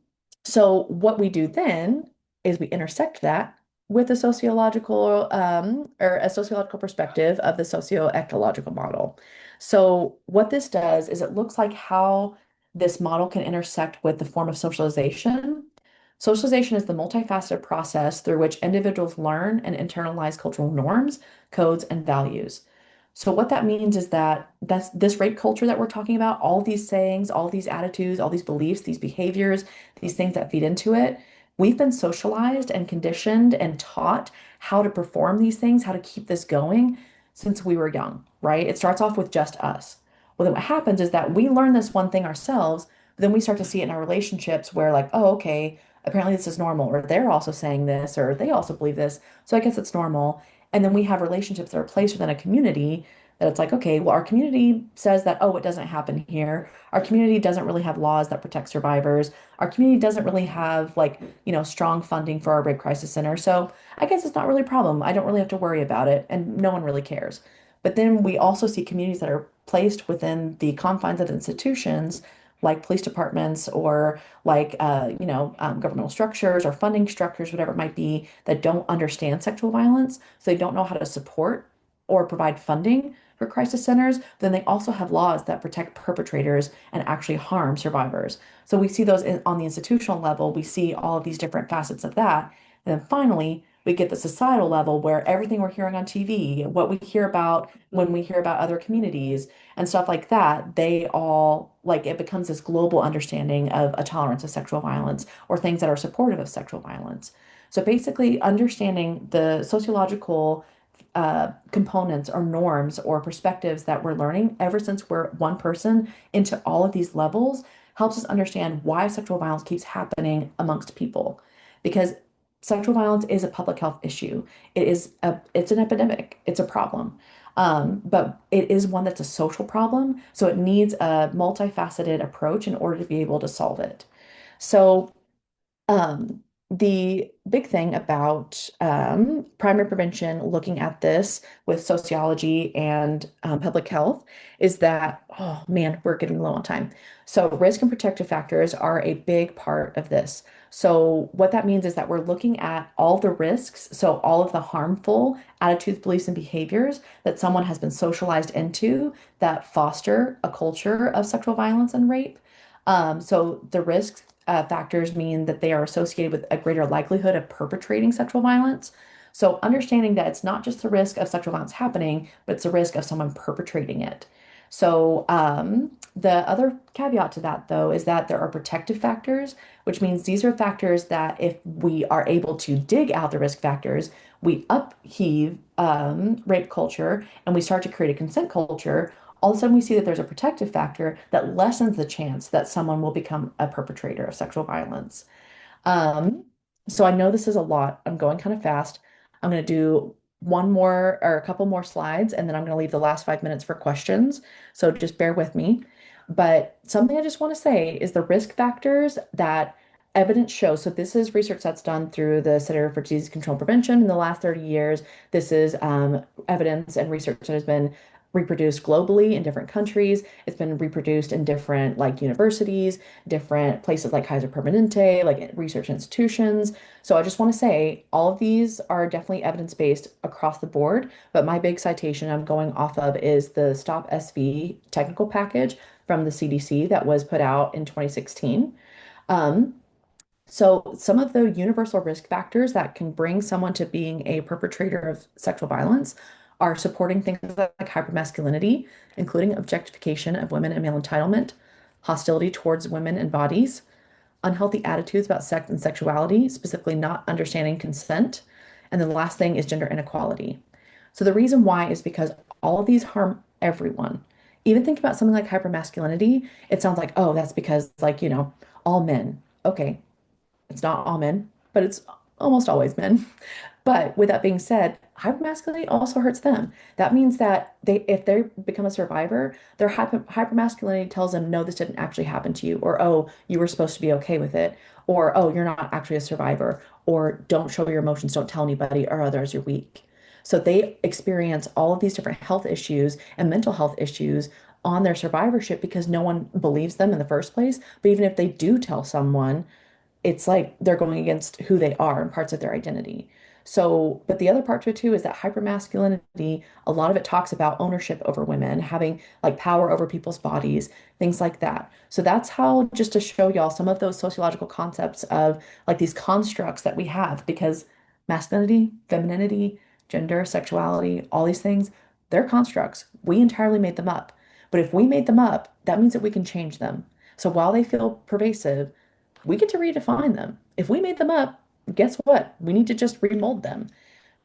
so what we do then is we intersect that with a sociological or a sociological perspective of the socio-ecological model. So what this does is it looks like how this model can intersect with the form of socialization. Socialization is the multifaceted process through which individuals learn and internalize cultural norms, codes, and values. So what that means is that that's this rape culture that we're talking about, all these sayings, all these attitudes, all these beliefs, these behaviors, these things that feed into it. We've been socialized and conditioned and taught how to perform these things, how to keep this going since we were young, right? It starts off with just us. Well, then what happens is that we learn this one thing ourselves, but then we start to see it in our relationships where like, oh, okay, apparently this is normal, or they're also saying this, or they also believe this. So I guess it's normal. And then we have relationships that are placed within a community that it's like, okay, well, our community says that, oh, it doesn't happen here. Our community doesn't really have laws that protect survivors. Our community doesn't really have like, strong funding for our rape crisis center. So I guess it's not really a problem. I don't really have to worry about it, and no one really cares. But then we also see communities that are placed within the confines of institutions like police departments or like governmental structures or funding structures, whatever it might be, that don't understand sexual violence. So they don't know how to support or provide funding for crisis centers. Then they also have laws that protect perpetrators and actually harm survivors. So we see those on the institutional level. We see all of these different facets of that. And then finally, we get the societal level where everything we're hearing on TV, what we hear about when we hear about other communities and stuff like that, they all like it becomes this global understanding of a tolerance of sexual violence or things that are supportive of sexual violence. So basically, understanding the sociological components or norms or perspectives that we're learning ever since we're one person into all of these levels helps us understand why sexual violence keeps happening amongst people. Because sexual violence is a public health issue. It's an epidemic. It's a problem. But it is one that's a social problem, so it needs a multifaceted approach in order to be able to solve it. So, the big thing about primary prevention, looking at this with sociology and public health, is that, oh man, we're getting low on time. So, risk and protective factors are a big part of this. So, what that means is that we're looking at all the risks, so all of the harmful attitudes, beliefs, and behaviors that someone has been socialized into that foster a culture of sexual violence and rape. So the risk factors mean that they are associated with a greater likelihood of perpetrating sexual violence. So understanding that it's not just the risk of sexual violence happening, but it's the risk of someone perpetrating it. So the other caveat to that, though, is that there are protective factors, which means these are factors that if we are able to dig out the risk factors, we upheave rape culture and we start to create a consent culture. All of a sudden we see that there's a protective factor that lessens the chance that someone will become a perpetrator of sexual violence. Um, so I know this is a lot. I'm going kind of fast. I'm going to do one more or a couple more slides, and then I'm going to leave the last 5 minutes for questions. So just bear with me. But something I just want to say is the risk factors that evidence shows. So this is research that's done through the Center for Disease Control and Prevention in the last 30 years. This is evidence and research that has been reproduced globally in different countries. It's been reproduced in different like universities, different places like Kaiser Permanente, like research institutions. So I just want to say all of these are definitely evidence-based across the board, but my big citation I'm going off of is the Stop SV technical package from the CDC that was put out in 2016. Um, so some of the universal risk factors that can bring someone to being a perpetrator of sexual violence are supporting things like hypermasculinity, including objectification of women and male entitlement, hostility towards women and bodies, unhealthy attitudes about sex and sexuality, specifically not understanding consent. And then the last thing is gender inequality. So the reason why is because all of these harm everyone. Even think about something like hypermasculinity. It sounds like, oh, that's because, like, all men. Okay, it's not all men, but it's almost always men. But with that being said, hypermasculinity also hurts them. That means that if they become a survivor, their hypermasculinity tells them, no, this didn't actually happen to you, or oh, you were supposed to be okay with it, or oh, you're not actually a survivor, or don't show your emotions, don't tell anybody, or others you're weak. So they experience all of these different health issues and mental health issues on their survivorship because no one believes them in the first place. But even if they do tell someone, it's like they're going against who they are and parts of their identity. So, but the other part to it too is that hypermasculinity, a lot of it talks about ownership over women, having like power over people's bodies, things like that. So that's how, just to show y'all some of those sociological concepts of like these constructs that we have, because masculinity, femininity, gender, sexuality, all these things, they're constructs. We entirely made them up. But if we made them up, that means that we can change them. So while they feel pervasive, we get to redefine them. If we made them up, guess what? We need to just remold them.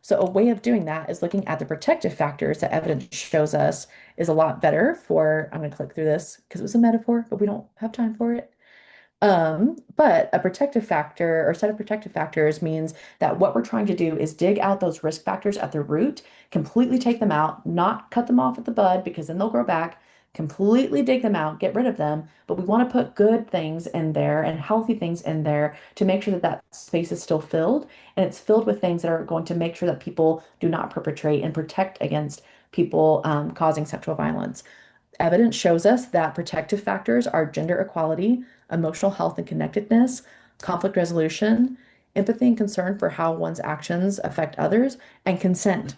So a way of doing that is looking at the protective factors that evidence shows us is a lot better for, I'm going to click through this because it was a metaphor, but we don't have time for it. But a protective factor or set of protective factors means that what we're trying to do is dig out those risk factors at the root, completely take them out, not cut them off at the bud because then they'll grow back, completely dig them out, get rid of them. But we want to put good things in there and healthy things in there to make sure that that space is still filled and it's filled with things that are going to make sure that people do not perpetrate and protect against people causing sexual violence. Evidence shows us that protective factors are gender equality, emotional health and connectedness, conflict resolution, empathy and concern for how one's actions affect others, and consent.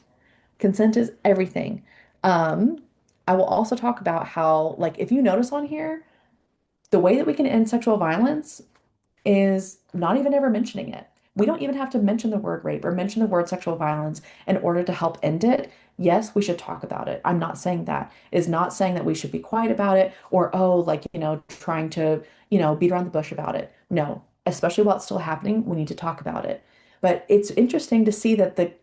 Consent is everything. Um, I will also talk about how, like, if you notice on here, the way that we can end sexual violence is not even ever mentioning it. We don't even have to mention the word rape or mention the word sexual violence in order to help end it. Yes, we should talk about it. I'm not saying that. It's not saying that we should be quiet about it or, oh, like, trying to, beat around the bush about it. No, especially while it's still happening, we need to talk about it. But it's interesting to see that the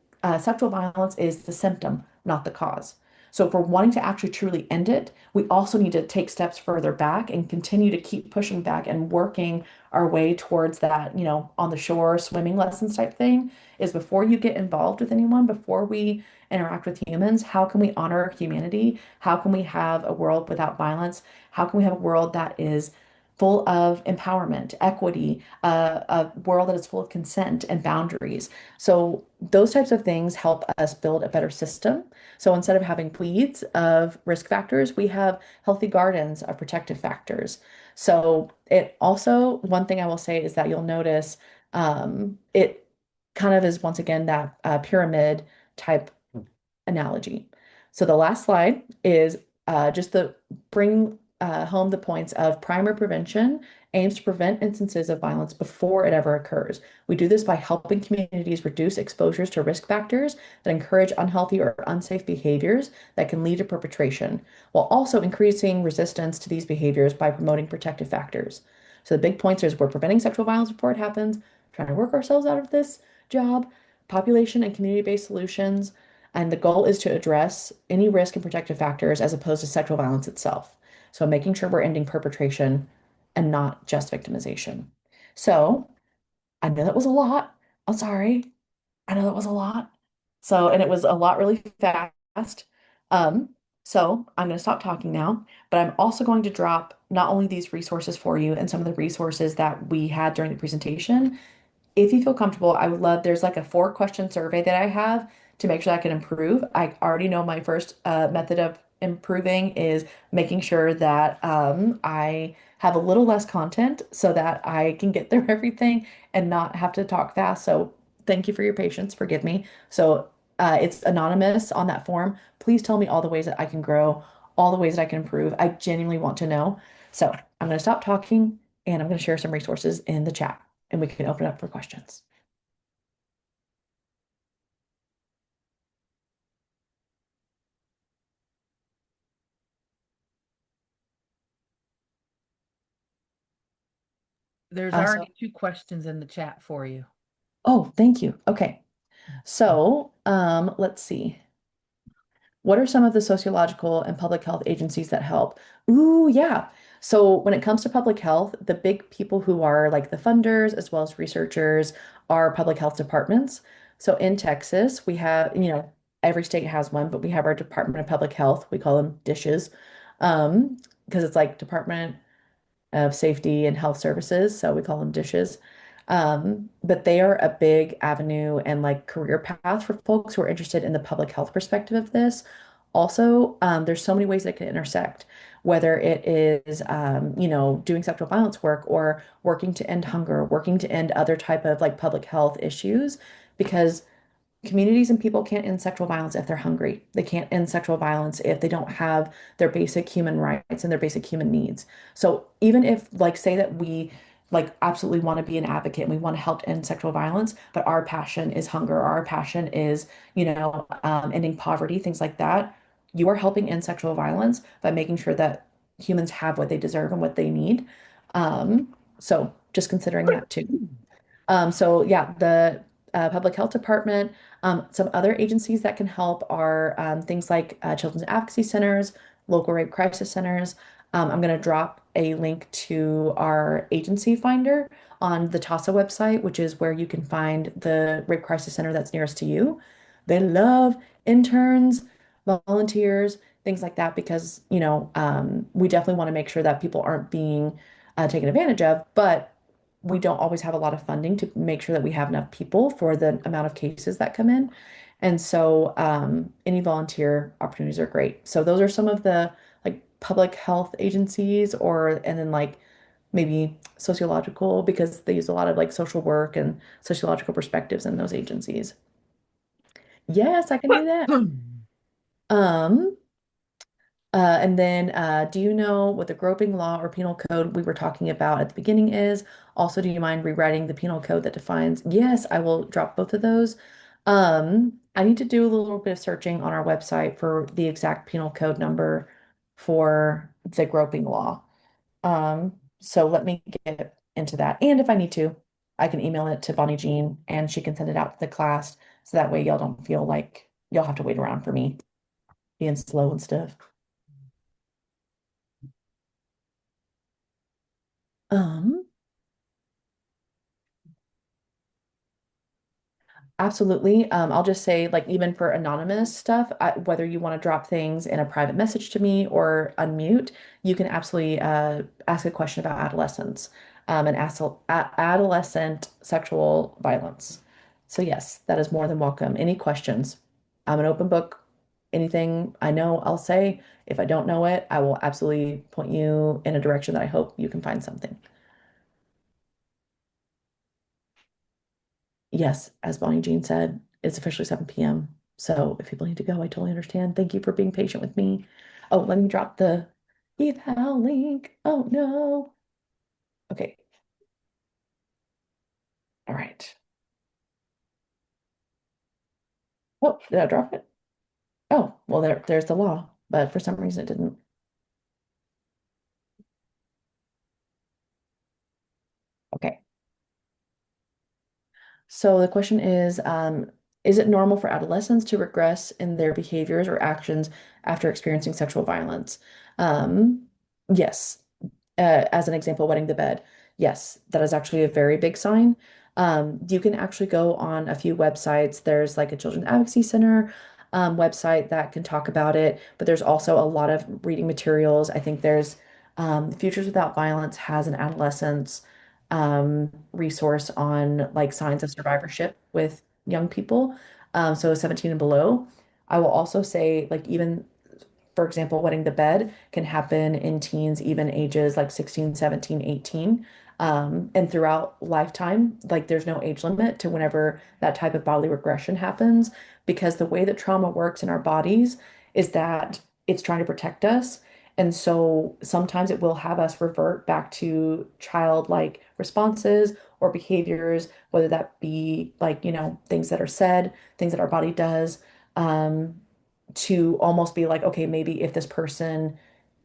sexual violence is the symptom, not the cause. So if we're wanting to actually truly end it, we also need to take steps further back and continue to keep pushing back and working our way towards that, on the shore swimming lessons type thing is before you get involved with anyone, before we interact with humans, how can we honor humanity? How can we have a world without violence? How can we have a world that is full of empowerment, equity, a world that is full of consent and boundaries. So those types of things help us build a better system. So instead of having weeds of risk factors, we have healthy gardens of protective factors. So it also, one thing I will say is that you'll notice it kind of is once again that pyramid type analogy. So the last slide is just the bring home the points of primary prevention aims to prevent instances of violence before it ever occurs. We do this by helping communities reduce exposures to risk factors that encourage unhealthy or unsafe behaviors that can lead to perpetration, while also increasing resistance to these behaviors by promoting protective factors. So the big points is we're preventing sexual violence before it happens, trying to work ourselves out of this job, population and community-based solutions, and the goal is to address any risk and protective factors as opposed to sexual violence itself. So making sure we're ending perpetration and not just victimization. So I know that was a lot. I'm sorry. I know that was a lot. So, and it was a lot really fast. Um, so I'm going to stop talking now, but I'm also going to drop not only these resources for you and some of the resources that we had during the presentation, if you feel comfortable, I would love, there's like a 4 question survey that I have to make sure I can improve. I already know my first method of improving is making sure that I have a little less content so that I can get through everything and not have to talk fast. So thank you for your patience. Forgive me. So it's anonymous on that form. Please tell me all the ways that I can grow, all the ways that I can improve. I genuinely want to know. So I'm going to stop talking and I'm going to share some resources in the chat and we can open it up for questions. There's So, already 2 questions in the chat for you. oh, thank you. Okay. So, let's see. What are some of the sociological and public health agencies that help? Ooh, yeah. So when it comes to public health, the big people who are like the funders as well as researchers are public health departments. So in Texas, we have, every state has one, but we have our Department of Public Health. We call them dishes. Because it's like Department of Safety and Health Services, so we call them dishes. But they are a big avenue and like career path for folks who are interested in the public health perspective of this. Also, there's so many ways that can intersect, whether it is, doing sexual violence work or working to end hunger, working to end other type of like public health issues, because communities and people can't end sexual violence if they're hungry. They can't end sexual violence if they don't have their basic human rights and their basic human needs. So even if, like, say that we like absolutely want to be an advocate and we want to help end sexual violence, but our passion is hunger, our passion is, ending poverty, things like that. You are helping end sexual violence by making sure that humans have what they deserve and what they need. So just considering that too. So yeah, the public health department, some other agencies that can help are things like children's advocacy centers, local rape crisis centers. I'm going to drop a link to our agency finder on the TASA website, which is where you can find the rape crisis center that's nearest to you. They love interns, volunteers, things like that, because, we definitely want to make sure that people aren't being taken advantage of, but we don't always have a lot of funding to make sure that we have enough people for the amount of cases that come in. And so any volunteer opportunities are great. So those are some of the like public health agencies and then like maybe sociological because they use a lot of like social work and sociological perspectives in those agencies. Yes, I can do that. Um, and then, do you know what the groping law or penal code we were talking about at the beginning is? Also, do you mind rewriting the penal code that defines? Yes, I will drop both of those. I need to do a little bit of searching on our website for the exact penal code number for the groping law. So let me get into that. And if I need to, I can email it to Bonnie Jean and she can send it out to the class. So that way y'all don't feel like y'all have to wait around for me being slow and stuff. Um, Absolutely. I'll just say, like, even for anonymous stuff, whether you want to drop things in a private message to me or unmute, you can absolutely ask a question about adolescence and adolescent sexual violence. So, yes, that is more than welcome. Any questions? I'm an open book. Anything I know, I'll say. If I don't know it, I will absolutely point you in a direction that I hope you can find something. Yes, as Bonnie Jean said, it's officially 7 p.m. So if people need to go, I totally understand. Thank you for being patient with me. Oh, let me drop the eval link. Oh no. Okay. All right. Oh, did I drop it? Oh, well there's the law, but for some reason it didn't. Okay. So the question is it normal for adolescents to regress in their behaviors or actions after experiencing sexual violence? Um, yes. As an example, wetting the bed. Yes, that is actually a very big sign. You can actually go on a few websites. There's like a Children's Advocacy Center website that can talk about it, but there's also a lot of reading materials. I think there's Futures Without Violence has an adolescence resource on like signs of survivorship with young people. So 17 and below. I will also say, like, even for example, wetting the bed can happen in teens, even ages like 16, 17, 18. And throughout lifetime, like there's no age limit to whenever that type of bodily regression happens, because the way that trauma works in our bodies is that it's trying to protect us. And so sometimes it will have us revert back to childlike responses or behaviors, whether that be like, things that are said, things that our body does. Um, to almost be like, okay, maybe if this person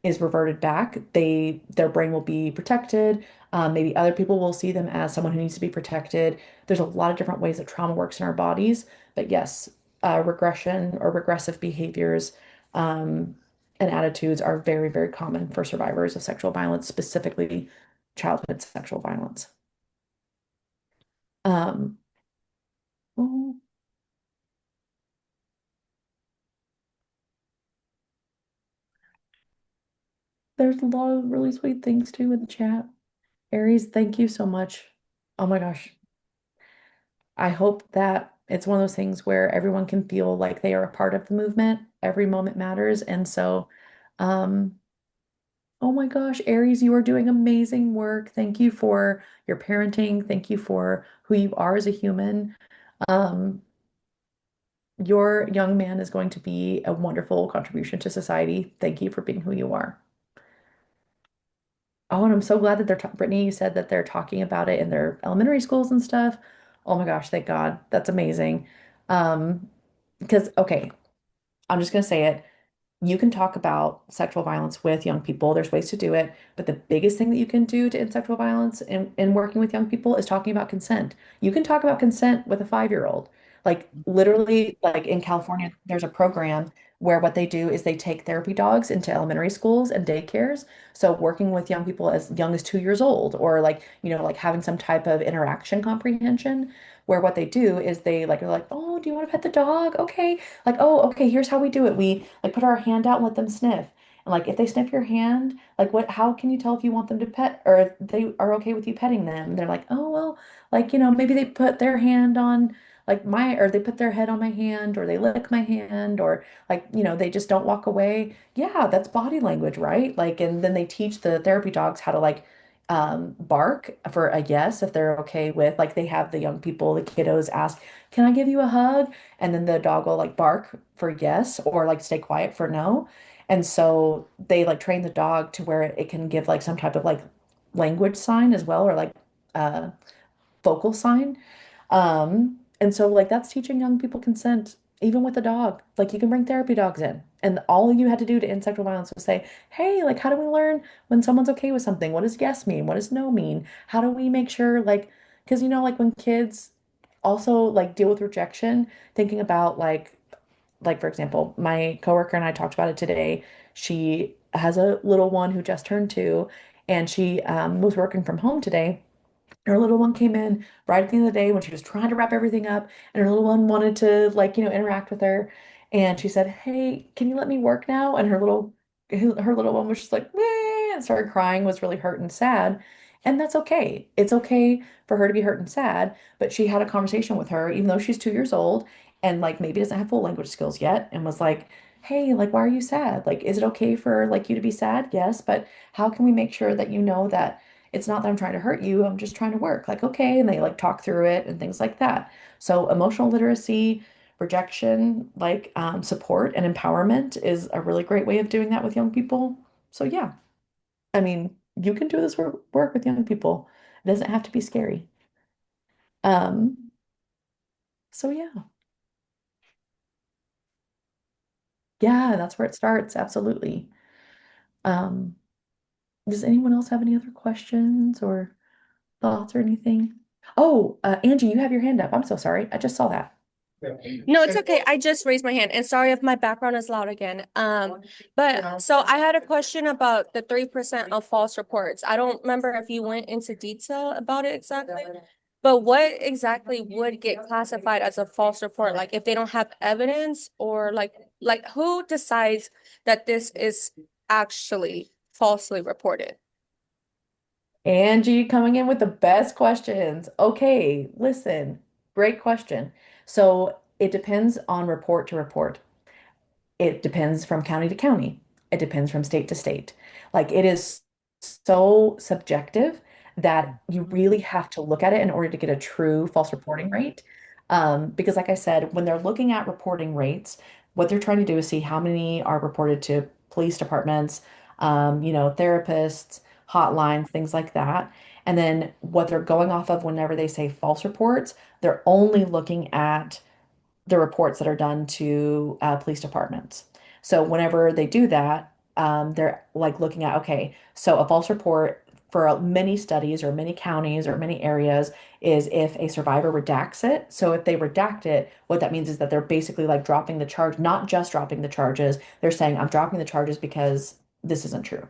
is reverted back, their brain will be protected. Maybe other people will see them as someone who needs to be protected. There's a lot of different ways that trauma works in our bodies, but yes, regression or regressive behaviors um, and attitudes are very, very common for survivors of sexual violence, specifically childhood sexual violence. Um, oh, there's a lot of really sweet things too in the chat. Aries, thank you so much. Oh my gosh. I hope that it's one of those things where everyone can feel like they are a part of the movement. Every moment matters. And so, um, oh my gosh, Aries, you are doing amazing work. Thank you for your parenting. Thank you for who you are as a human. Um, your young man is going to be a wonderful contribution to society. Thank you for being who you are. Oh, and I'm so glad that Brittany, you said that they're talking about it in their elementary schools and stuff. Oh my gosh, thank God. That's amazing. Um, because okay, I'm just gonna say it. You can talk about sexual violence with young people. There's ways to do it, but the biggest thing that you can do to end sexual violence in working with young people is talking about consent. You can talk about consent with a 5-year-old. Like literally, like in California, there's a program where what they do is they take therapy dogs into elementary schools and daycares. So working with young people as young as 2 years old, or like, like having some type of interaction comprehension, where what they do is they like are like, oh, do you want to pet the dog? Okay. Like, oh, okay, here's how we do it. We like put our hand out and let them sniff. And like if they sniff your hand, like how can you tell if you want them to pet or if they are okay with you petting them? And they're like, oh well, like, maybe they put their hand on like or they put their head on my hand or they lick my hand or like, they just don't walk away. Yeah, that's body language, right? Like, and then they teach the therapy dogs how to like bark for a yes if they're okay with like they have the young people, the kiddos ask, can I give you a hug? And then the dog will like bark for yes or like stay quiet for no. And so they like train the dog to where it can give like some type of like language sign as well or like uh vocal sign. And so like that's teaching young people consent, even with a dog. Like you can bring therapy dogs in. And all you had to do to end sexual violence was say, hey, like how do we learn when someone's okay with something? What does yes mean? What does no mean? How do we make sure like because like when kids also like deal with rejection, thinking about like for example, my coworker and I talked about it today. She has a little one who just turned 2, and she was working from home today. Her little one came in right at the end of the day when she was trying to wrap everything up, and her little one wanted to, like, interact with her. And she said, "Hey, can you let me work now?" And her little one was just like, "Meh," and started crying, was really hurt and sad. And that's okay. It's okay for her to be hurt and sad, but she had a conversation with her, even though she's 2 years old and like maybe doesn't have full language skills yet, and was like, "Hey, like, why are you sad? Like, is it okay for like you to be sad? Yes, but how can we make sure that you know that it's not that I'm trying to hurt you, I'm just trying to work." Like, okay, and they like talk through it and things like that. So emotional literacy, rejection, like support and empowerment is a really great way of doing that with young people. So yeah, I mean, you can do this work with young people. It doesn't have to be scary. Um, so yeah, yeah, that's where it starts. Absolutely. Um, does anyone else have any other questions or thoughts or anything? Oh, Angie, you have your hand up. I'm so sorry. I just saw that. No, it's okay. I just raised my hand and sorry if my background is loud again. But so I had a question about the 3% of false reports. I don't remember if you went into detail about it exactly. But what exactly would get classified as a false report? Like if they don't have evidence or like who decides that this is actually falsely reported? Angie coming in with the best questions. Okay, listen, great question. So it depends on report to report. It depends from county to county. It depends from state to state. Like, it is so subjective that you really have to look at it in order to get a true false reporting rate. Because, like I said, when they're looking at reporting rates, what they're trying to do is see how many are reported to police departments, therapists, hotlines, things like that. And then what they're going off of whenever they say false reports, they're only looking at the reports that are done to police departments. So whenever they do that, they're like looking at, okay, so a false report for many studies or many counties or many areas is if a survivor redacts it. So if they redact it, what that means is that they're basically like dropping the charge, not just dropping the charges. They're saying, I'm dropping the charges because this isn't true.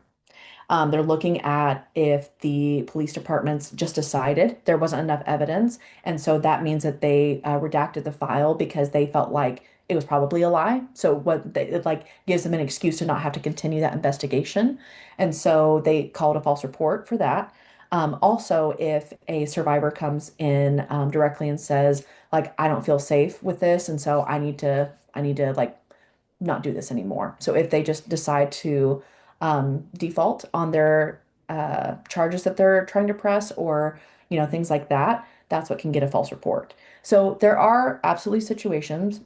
They're looking at if the police departments just decided there wasn't enough evidence. And so that means that they redacted the file because they felt like it was probably a lie. So it like gives them an excuse to not have to continue that investigation. And so they called a false report for that. Also, if a survivor comes in directly and says, like, I don't feel safe with this, and so I need to like not do this anymore. So if they just decide to default on their charges that they're trying to press, or things like that, that's what can get a false report. So there are absolutely situations,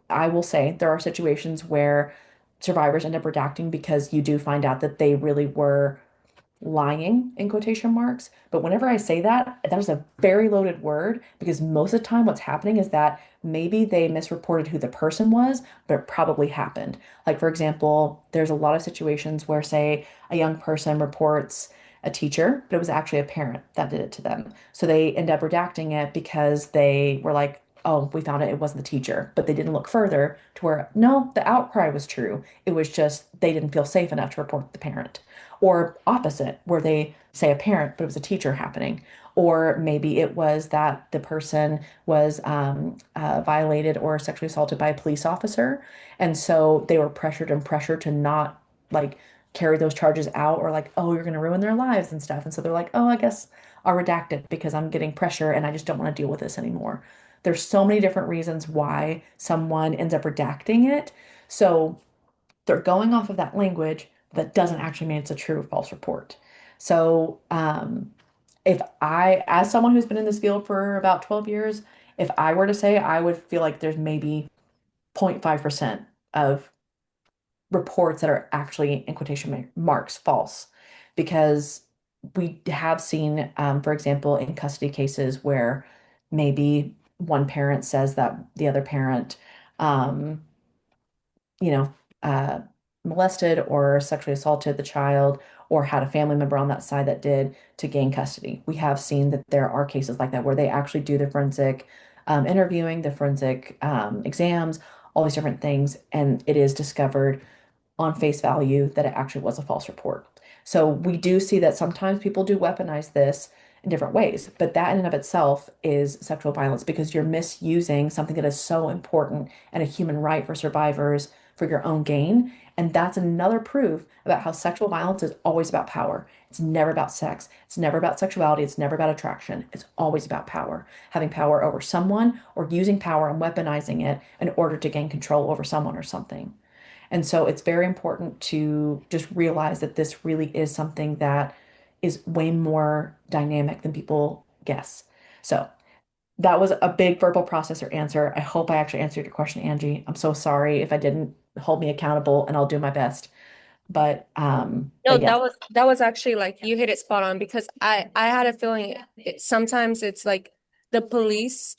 I will say, there are situations where survivors end up redacting because you do find out that they really were lying in quotation marks. But whenever I say that, that is a very loaded word, because most of the time what's happening is that maybe they misreported who the person was, but it probably happened. Like, for example, there's a lot of situations where, say, a young person reports a teacher, but it was actually a parent that did it to them. So they end up redacting it because they were like, oh, we found it wasn't the teacher. But they didn't look further to where, no, the outcry was true. It was just they didn't feel safe enough to report the parent. Or opposite, where they say a parent, but it was a teacher happening. Or maybe it was that the person was violated or sexually assaulted by a police officer. And so they were pressured to not like carry those charges out, or like, oh, you're going to ruin their lives and stuff. And so they're like, oh, I guess I'll redact it because I'm getting pressure and I just don't want to deal with this anymore. There's so many different reasons why someone ends up redacting it. So they're going off of that language that doesn't actually mean it's a true or false report. So, if I, as someone who's been in this field for about 12 years, if I were to say, I would feel like there's maybe 0.5% of reports that are actually, in quotation marks, false. Because we have seen, for example, in custody cases where maybe one parent says that the other parent, um, you know, uh, molested or sexually assaulted the child, or had a family member on that side that did, to gain custody. We have seen that there are cases like that where they actually do the forensic interviewing, the forensic exams, all these different things, and it is discovered on face value that it actually was a false report. So we do see that sometimes people do weaponize this in different ways. But that in and of itself is sexual violence because you're misusing something that is so important and a human right for survivors for your own gain. And that's another proof about how sexual violence is always about power. It's never about sex. It's never about sexuality. It's never about attraction. It's always about power, having power over someone or using power and weaponizing it in order to gain control over someone or something. And so it's very important to just realize that this really is something that is way more dynamic than people guess. So that was a big verbal processor answer. I hope I actually answered your question, Angie. I'm so sorry if I didn't. Hold me accountable and I'll do my best. No, But yeah. that was actually like you hit it spot on because I had a feeling sometimes it's like the police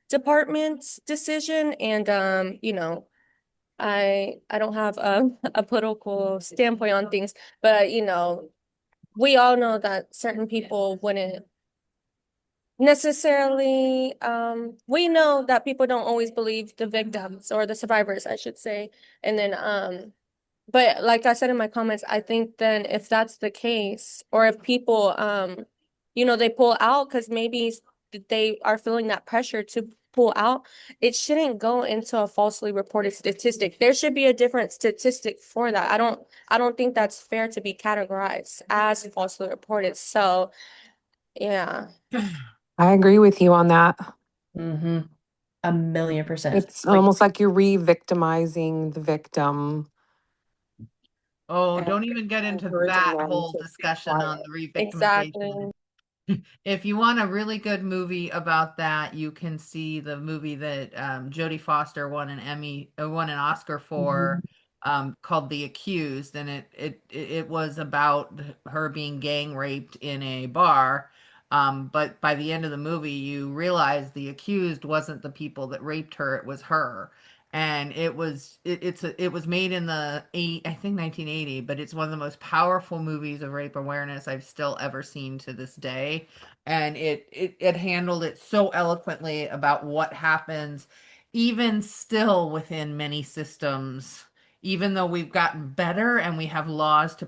department's decision and I don't have a political standpoint on things, but we all know that certain people wouldn't necessarily we know that people don't always believe the victims or the survivors, I should say. And then but like I said in my comments, I think then if that's the case, or if people they pull out because maybe they are feeling that pressure to pull out, it shouldn't go into a falsely reported statistic. There should be a different statistic for that. I don't think that's fair to be categorized as falsely reported. So yeah. I agree with you on that. Mm-hmm. 1,000,000%. It's Like, almost like you're re-victimizing the victim Oh, and don't even get into encouraging that them whole to be discussion on quiet. the re-victimization. Exactly. If you want a really good movie about that, you can see the movie that Jodie Foster won an Oscar mhm. for, called The Accused, and it was about her being gang raped in a bar. But by the end of the movie, you realize the accused wasn't the people that raped her; it was her. And it was made in I think 1980, but it's one of the most powerful movies of rape awareness I've still ever seen to this day, and it handled it so eloquently about what happens even still within many systems, even though we've gotten better and we have laws to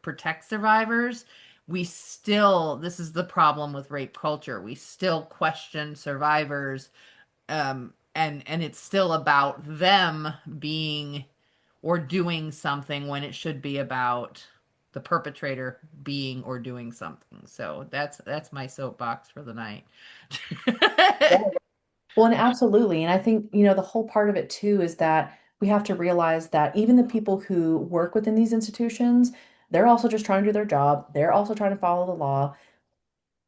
protect survivors. We still, this is the problem with rape culture, we still question survivors, and it's still about them being or doing something when it should be about the perpetrator being or doing something. So that's my soapbox for the night. Well, and absolutely. And I think, the whole part of it too is that we have to realize that even the people who work within these institutions, they're also just trying to do their job. They're also trying to follow the law.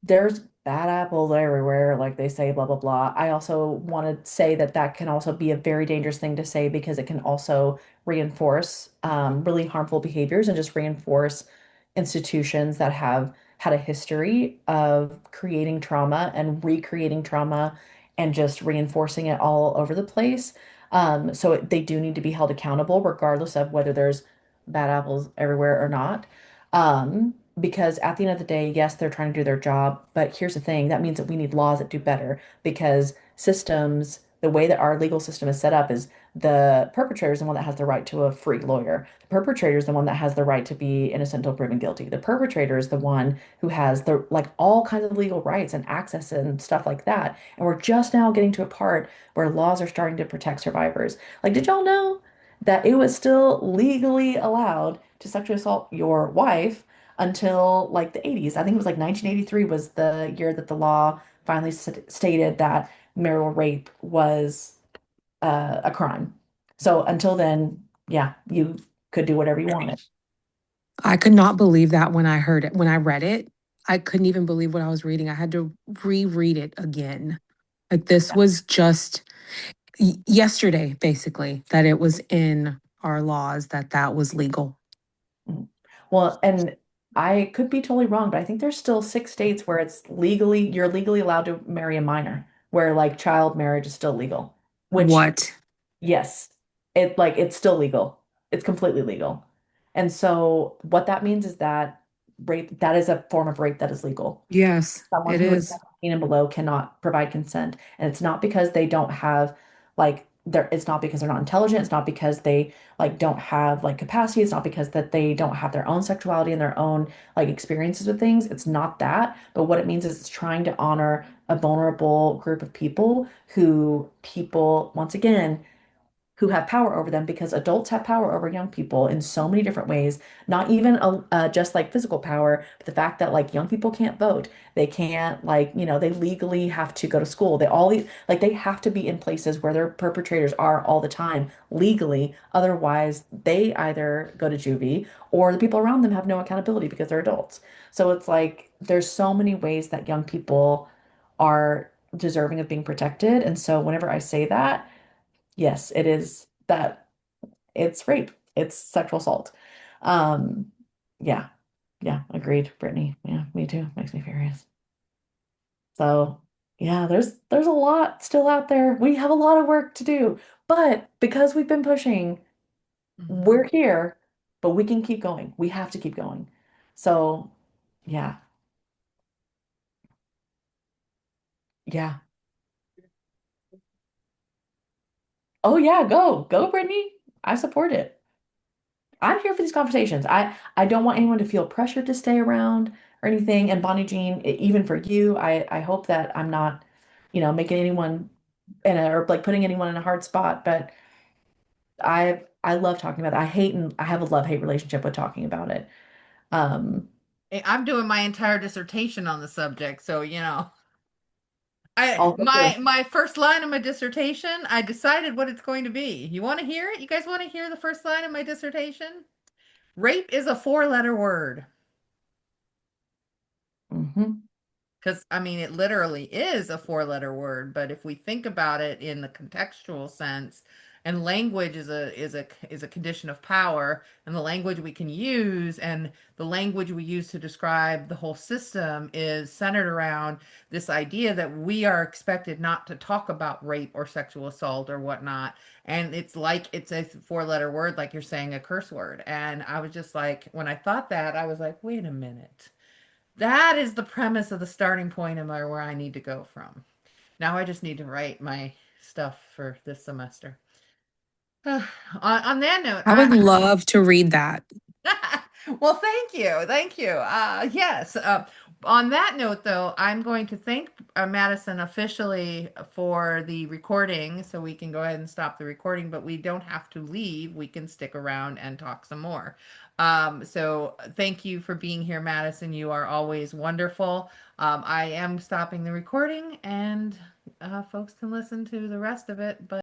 There's bad apples everywhere, like they say, blah, blah, blah. I also want to say that that can also be a very dangerous thing to say because it can also reinforce really harmful behaviors and just reinforce institutions that have had a history of creating trauma and recreating trauma and just reinforcing it all over the place. They do need to be held accountable, regardless of whether there's bad apples everywhere or not. Because at the end of the day, yes, they're trying to do their job, but here's the thing, that means that we need laws that do better because systems, the way that our legal system is set up is the perpetrator is the one that has the right to a free lawyer. The perpetrator is the one that has the right to be innocent until proven guilty. The perpetrator is the one who has the like all kinds of legal rights and access and stuff like that. And we're just now getting to a part where laws are starting to protect survivors. Like, did y'all know that it was still legally allowed to sexually assault your wife until like the 80s? I think it was like 1983 was the year that the law finally stated that marital rape was a crime. So until then, yeah, you could do whatever you wanted. I could not believe that when I heard it, when I read it. I couldn't even believe what I was reading. I had to reread it again. Like this was just yesterday, basically, that it was in our laws that that was legal. Mhm. Well, and I could be totally wrong, but I think there's still 6 states where you're legally allowed to marry a minor, where like child marriage is still legal, which What? yes, it's still legal. It's completely legal. And so what that means is that that is a form of rape that is legal. Yes, Someone it who is is. 17 and below cannot provide consent. And it's not because they don't have like it's not because they're not intelligent. It's not because they like don't have like capacity. It's not because that they don't have their own sexuality and their own like experiences with things. It's not that. But what it means is it's trying to honor a vulnerable group of people who people, once again, who have power over them because adults have power over young people in so many different ways, not even just like physical power, but the fact that like young people can't vote. They can't like, they legally have to go to school. They all like they have to be in places where their perpetrators are all the time legally. Otherwise, they either go to juvie or the people around them have no accountability because they're adults. So it's like there's so many ways that young people are deserving of being protected. And so whenever I say that, yes, it is that it's rape. It's sexual assault. Um, yeah, yeah, agreed, Brittany. Yeah, me too. Makes me furious. So yeah, there's a lot still out there. We have a lot of work to do, but because we've been pushing, Mhm. we're here, but we can keep going. We have to keep going. So yeah, yeah. Oh yeah, go, Brittany. I support it. I'm here for these conversations. I don't want anyone to feel pressured to stay around or anything. And Bonnie Jean, even for you, I hope that I'm not, making anyone in a or like putting anyone in a hard spot. But I love talking about it. I have a love-hate relationship with talking about it. Um, I'm doing my entire dissertation on the subject, so I also my true. my first line of my dissertation, I decided what it's going to be. You want to hear it? You guys want to hear the first line of my dissertation? Rape is a four-letter word. Hmm. Because, I mean, it literally is a four-letter word, but if we think about it in the contextual sense, and language is a condition of power, and the language we can use and the language we use to describe the whole system is centered around this idea that we are expected not to talk about rape or sexual assault or whatnot. And it's like it's a four-letter word, like you're saying a curse word. And I was just like, when I thought that, I was like, wait a minute. That is the premise of the starting point of my where I need to go from. Now I just need to write my stuff for this semester. On that note, I would love to read that. well, thank you. Thank you. Yes. On that note, though, I'm going to thank Madison officially for the recording so we can go ahead and stop the recording, but we don't have to leave. We can stick around and talk some more. So thank you for being here, Madison. You are always wonderful. I am stopping the recording and folks can listen to the rest of it, but